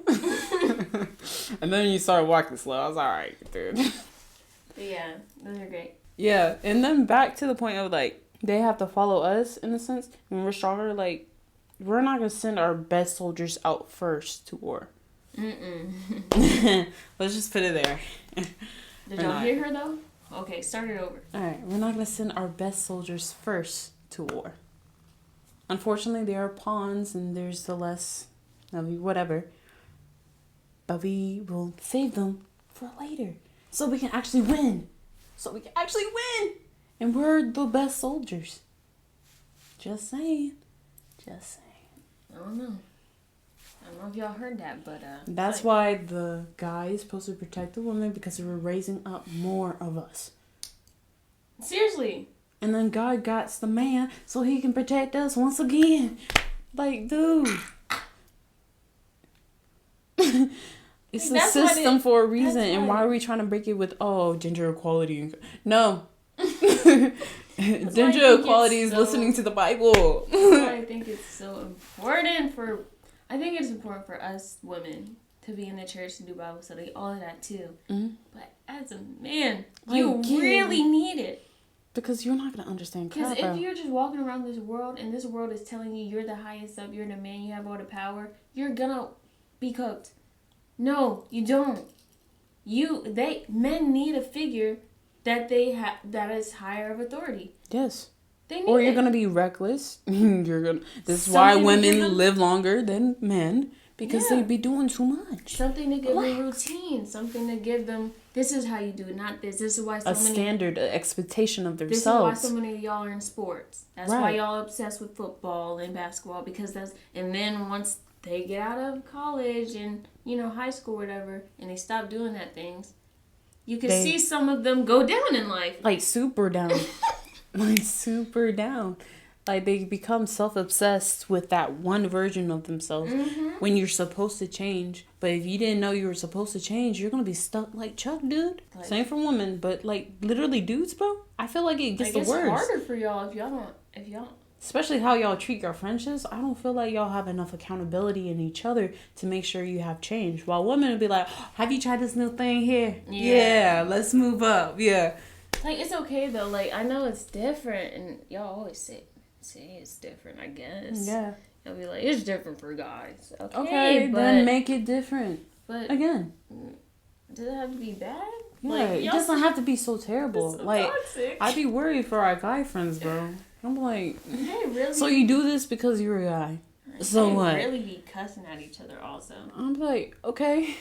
And then you started walking slow. I was all right, dude. But yeah, those are great. Yeah, and then back to the point of, like, they have to follow us, in a sense. When we're stronger, like, we're not going to send our best soldiers out first to war. Let's just put it there. Did y'all hear her, though? Okay, start it over. All right, we're not going to send our best soldiers first to war. Unfortunately, there are pawns and there's the less, whatever. But we will save them for later. So we can actually win. And we're the best soldiers. Just saying. I don't know if y'all heard that, but... That's why the guy is supposed to protect the woman, because we're raising up more of us. Seriously. And then God got the man so he can protect us once again. Like, dude. It's a system for a reason. And why are we trying to break it with, gender equality? No. Gender equality is listening to the Bible. That's why I think it's so important I think it's important for us women to be in the church, to do Bible study, all of that too. Mm-hmm. But as a man, you really need it. Because you're not going to understand crap. Because if you're just walking around this world and this world is telling you you're the highest up, you're the man, you have all the power, you're going to be cooked. No, you don't. Men need a figure that that is higher of authority. Yes. Or you're gonna be reckless. This is why women live longer than men, because they be doing too much. Something to give them routine. Something to give them. This is how you do it, not this. This is why a standard, an expectation of themselves. This is why so many of y'all are in sports. That's why y'all obsessed with football and basketball, because and then once they get out of college and high school or whatever, and they stop doing that things, you can see some of them go down in life, like super down. Like super down. Like they become self-obsessed with that one version of themselves when you're supposed to change. But if you didn't know you were supposed to change, you're gonna be stuck like Chuck, dude. Same for women, but like literally dudes, bro. I feel like it gets the worst. It's harder for y'all if y'all especially how y'all treat your friendships. I don't feel like y'all have enough accountability in each other to make sure you have change. While women would be like, have you tried this new thing here? Yeah, let's move up. Yeah. Like, it's okay, though. Like, I know it's different, and y'all always say it's different, I guess. Yeah. Y'all be like, it's different for guys. Okay, but then make it different. But again. Does it have to be bad? Yeah, like, it doesn't have to be so terrible. So like, toxic. I'd be worried for our guy friends, bro. I'm like, really? So you do this because you're a guy. So they what? Really be cussing at each other also. I'm like, okay.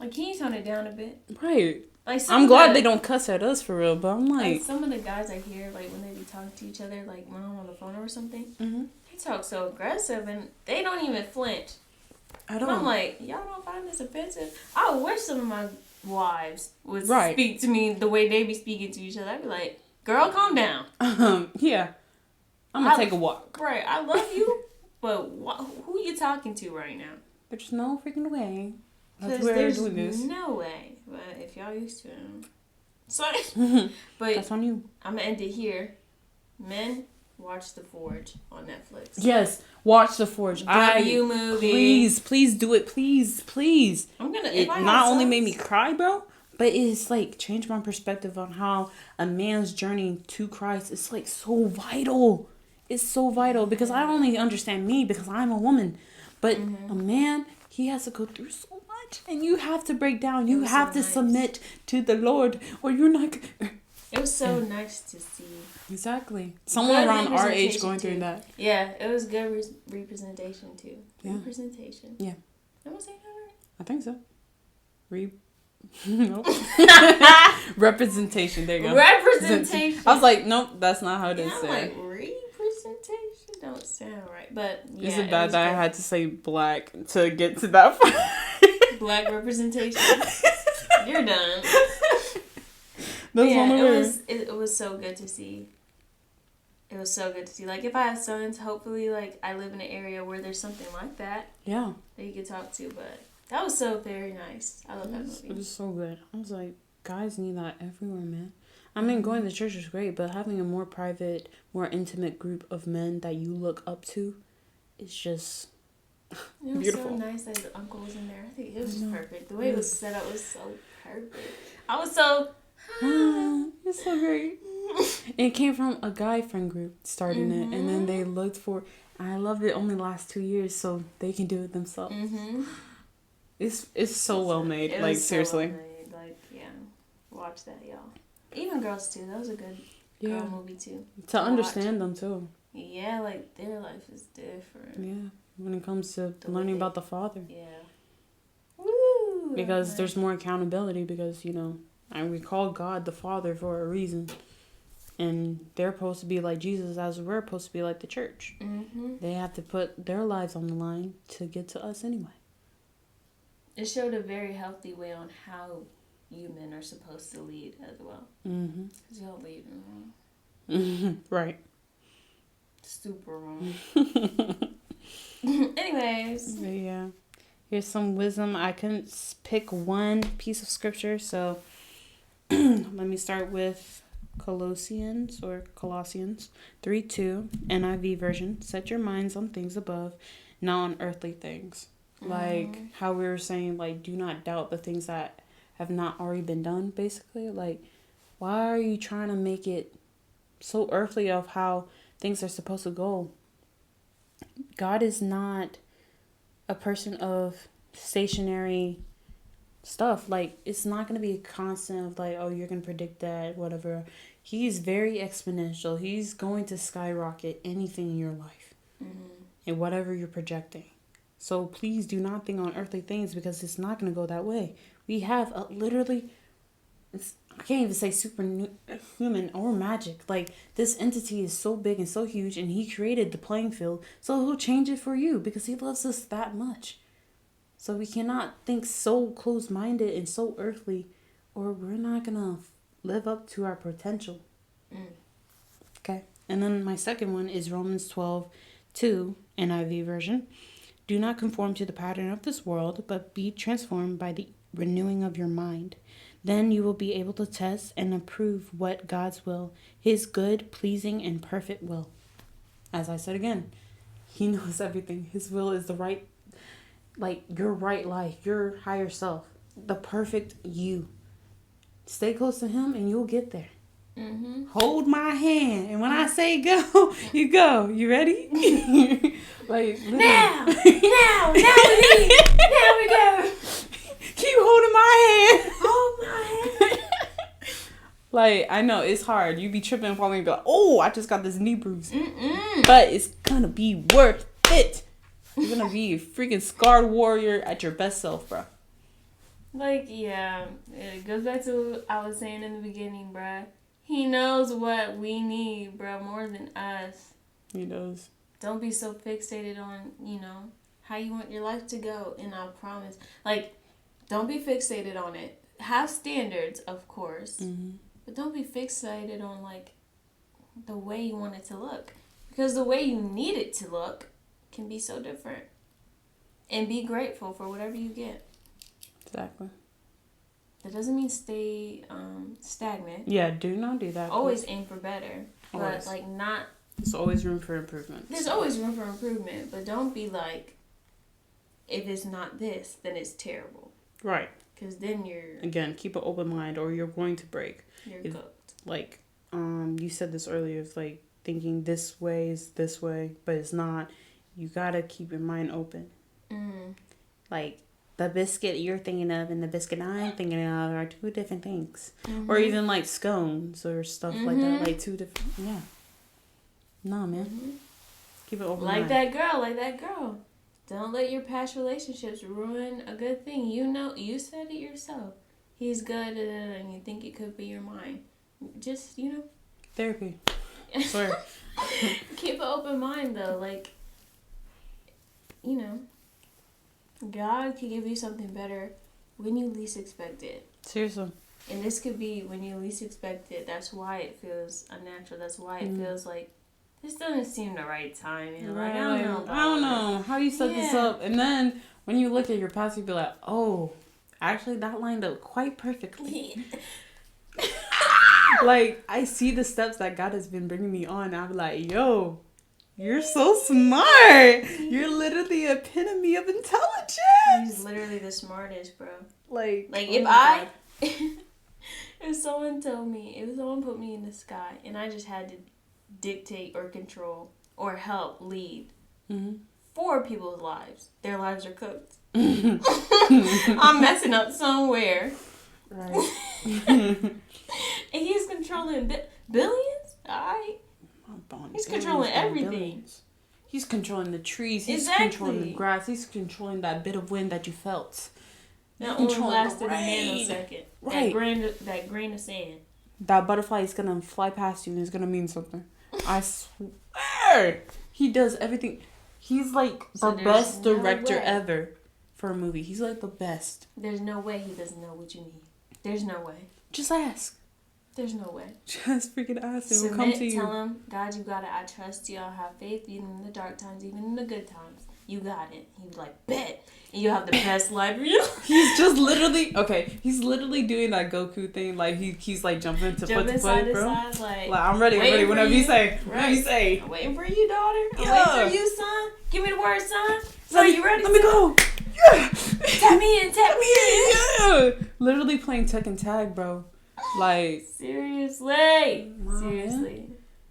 Like, can you tone it down a bit? Right. Like, I'm glad they don't cuss at us for real, but I'm like some of the guys I hear, like, when they be talking to each other, like, when I'm on the phone or something, they talk so aggressive, and they don't even flinch. I don't. I'm like, y'all don't find this offensive? I wish some of my wives would speak to me the way they be speaking to each other. I'd be like, girl, calm down. Yeah. I'm gonna take a walk. Right. I love you, but who you talking to right now? There's no freaking way. Because there's no way. But if y'all used to it. Sorry. But that's on you. I'm going to end it here. Men, watch The Forge on Netflix. Yes. Watch The Forge. Movie. Please do it. Please. I'm going to. It not only made me cry, bro, but it's like changed my perspective on how a man's journey to Christ is like so vital. It's so vital because I only understand me because I'm a woman. But a man, he has to go through so much. And you have to break down. You have to submit to the Lord or you're not... It was so nice to see. Exactly. Someone around our age going through that. Yeah, it was good representation too. Yeah. Representation. Yeah. Am I saying that right? I think so. Representation. There you go. Representation. I was like, nope, that's not how it is. I'm like, representation don't sound right. But yeah. Is it bad that I had to say black to get to that part? Black representation. You're done. That's one of it was so good to see. It was so good to see. Like, if I have sons, hopefully, like, I live in an area where there's something like that. Yeah. That you could talk to, but that was so very nice. I love that movie. It was so good. I was like, guys need that everywhere, man. I mean, going to church is great, but having a more private, more intimate group of men that you look up to is just beautiful. It was so nice that his uncle was in there. I think it was just perfect. The way it was set up was so perfect. I was so... It's so great. It came from a guy friend group starting it, and then they looked for... I loved it only last 2 years, so they can do it themselves. It's so well made. Like, seriously. So well made. Like, yeah. Watch that, y'all. Even girls, too. That was a good girl movie, too. To understand them, too. Yeah, like, their life is different. Yeah. When it comes to learning about the Father. Yeah. Woo! Because there's more accountability because, and we call God the Father for a reason. And they're supposed to be like Jesus as we're supposed to be like the church. They have to put their lives on the line to get to us anyway. It showed a very healthy way on how you men are supposed to lead as well. Because y'all leading wrong. Right. Super wrong. Anyways. Yeah. Here's some wisdom. I couldn't pick one piece of scripture, so let me start with Colossians 3:2, NIV version. Set your minds on things above, not on earthly things. Like how we were saying, like, do not doubt the things that have not already been done, basically. Like, why are you trying to make it so earthly of how things are supposed to go. God is not a person of stationary stuff. Like, it's not going to be a constant of like, oh, you're going to predict that, whatever. He's very exponential. He's going to skyrocket anything in your life and whatever you're projecting. So please do not think on earthly things, because it's not going to go that way. We have literally, I can't even say superhuman or magic. Like, this entity is so big and so huge, and he created the playing field, so he'll change it for you because he loves us that much. So we cannot think so close-minded and so earthly, or we're not going to live up to our potential. Okay. And then my second one is Romans 12:2, NIV version. Do not conform to the pattern of this world, but be transformed by the renewing of your mind. Then you will be able to test and approve what God's will, his good, pleasing, and perfect will. As I said again, he knows everything. His will is the right, like, your right life, your higher self, the perfect you. Stay close to him and you'll get there. Hold my hand, and when I say go, you go. You ready? Like, now we go. Keep holding my hand. Hold my hand. Like, I know it's hard. You be tripping and falling and be like, oh, I just got this knee bruise. But it's gonna be worth it. You're gonna be a freaking scarred warrior at your best self, bro. Like, yeah, it goes back to what I was saying in the beginning, bruh. He knows what we need, bruh, more than us. He knows. Don't be so fixated on, how you want your life to go. And I promise. Like, don't be fixated on it. Have standards, of course. But don't be fixated on, like, the way you want it to look. Because the way you need it to look can be so different. And be grateful for whatever you get. Exactly. That doesn't mean stay stagnant. Yeah, do not do that. Always aim for better. Always. But, like, not... There's always room for improvement. There's always room for improvement. But don't be like, if it's not this, then it's terrible. Right. Because then you're... Again, keep an open mind or you're going to break. You're cooked. Like, you said this earlier, it's like thinking this way is this way, but it's not. You gotta keep your mind open. Like, the biscuit you're thinking of and the biscuit I'm thinking of are two different things. Or even like scones or stuff like that. Like two different, yeah. Nah, man. Keep it open mind. Like that girl. Don't let your past relationships ruin a good thing. You said it yourself. He's good and you think it could be your mind. Just, Therapy. Swear. Keep an open mind, though. Like, God can give you something better when you least expect it. Seriously. And this could be when you least expect it. That's why it feels unnatural. That's why it feels like this doesn't seem the right time. Like, I don't know how you set this up. And then when you look at your past, you be like, oh, actually that lined up quite perfectly. Like, I see the steps that God has been bringing me on. I'm like, yo, you're so smart. You're literally the epitome of intelligence. He's literally the smartest, bro. Like if someone put me in the sky and I just had to dictate or control or help lead 4 people's lives, their lives are cooked. I'm messing up somewhere. Right. And he's controlling billions? Alright. He's controlling everything. Billions. He's controlling the trees. He's controlling the grass. He's controlling that bit of wind that you felt. That only lasted a nanosecond. Right. That grain of sand. That butterfly is going to fly past you and it's going to mean something. I swear. He does everything. He's like the best director ever for a movie. He's like the best. There's no way he doesn't know what you need. There's no way. Just ask. There's no way. Just freaking ask. It will come to you. Tell him, God, you got it. I trust you. I'll have faith even in the dark times, even in the good times. You got it. He's like, bet. And you'll have the best life. He's just literally, he's literally doing that Goku thing. Like, he's like jumping to foot to foot, bro. Side, like I'm ready. Whenever you say. Whenever you say. I'm waiting for you, daughter. I'm waiting for you, son. Give me the word, son. So you ready? Let me go. Yeah. Tap me in. Yeah. Literally playing Tekken Tag, bro. Like, seriously. Wow, seriously.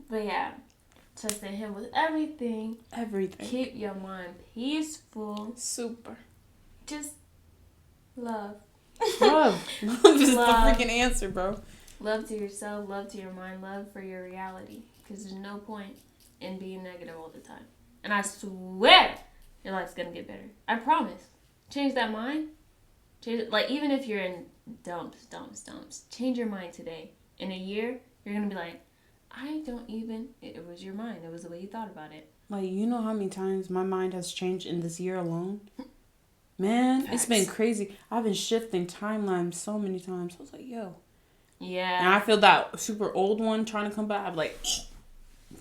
But yeah, trust in him with everything. Everything. Keep your mind peaceful. Super. Just love. Love. Love is the freaking answer, bro. Love to yourself, love to your mind, love for your reality. Because there's no point in being negative all the time. And I swear your life's going to get better. I promise. Change that mind. Change it. Like, even if you're in dumps. Change your mind today. In a year, you're going to be like, I don't even... It was your mind. It was the way you thought about it. Like, you know how many times my mind has changed in this year alone? Man, Facts. It's been crazy. I've been shifting timelines so many times. I was like, yo. Yeah. And I feel that super old one trying to come back. I'm like,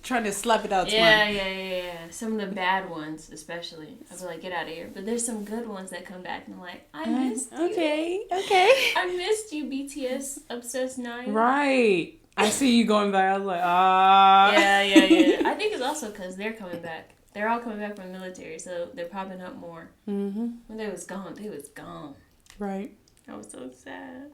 trying to slap it out. Yeah. Some of the bad ones, especially. I feel like, get out of here. But there's some good ones that come back and I'm like, I missed you. Okay. I missed you, BTS Obsessed 9. Right. I see you going back. I was like, ah. Yeah. I think it's also because they're coming back. They're all coming back from the military, so they're popping up more. Mm-hmm. When they was gone. Right. I was so sad.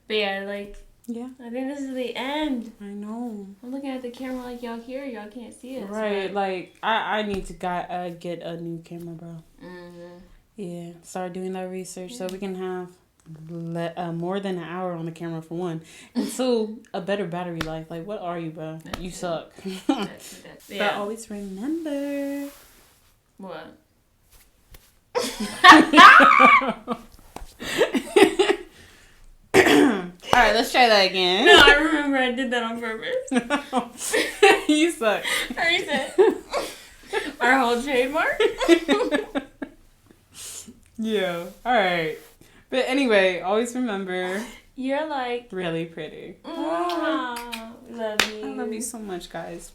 But yeah, like, yeah. I think this is the end. I know. I'm looking at the camera like y'all here, y'all can't see us. Right, like, I need to get a new camera, bro. Mm-hmm. Yeah, start doing that research so we can have more than an hour on the camera for one. And two, a better battery life. Like, what are you, bro? You suck. That's yeah. But always remember. What? Alright, let's try that again. No, I remember I did that on purpose. You suck. Hurry said. Our whole trademark? Yeah. Alright. But anyway, always remember. You're like really pretty. Love you. I love you so much, guys.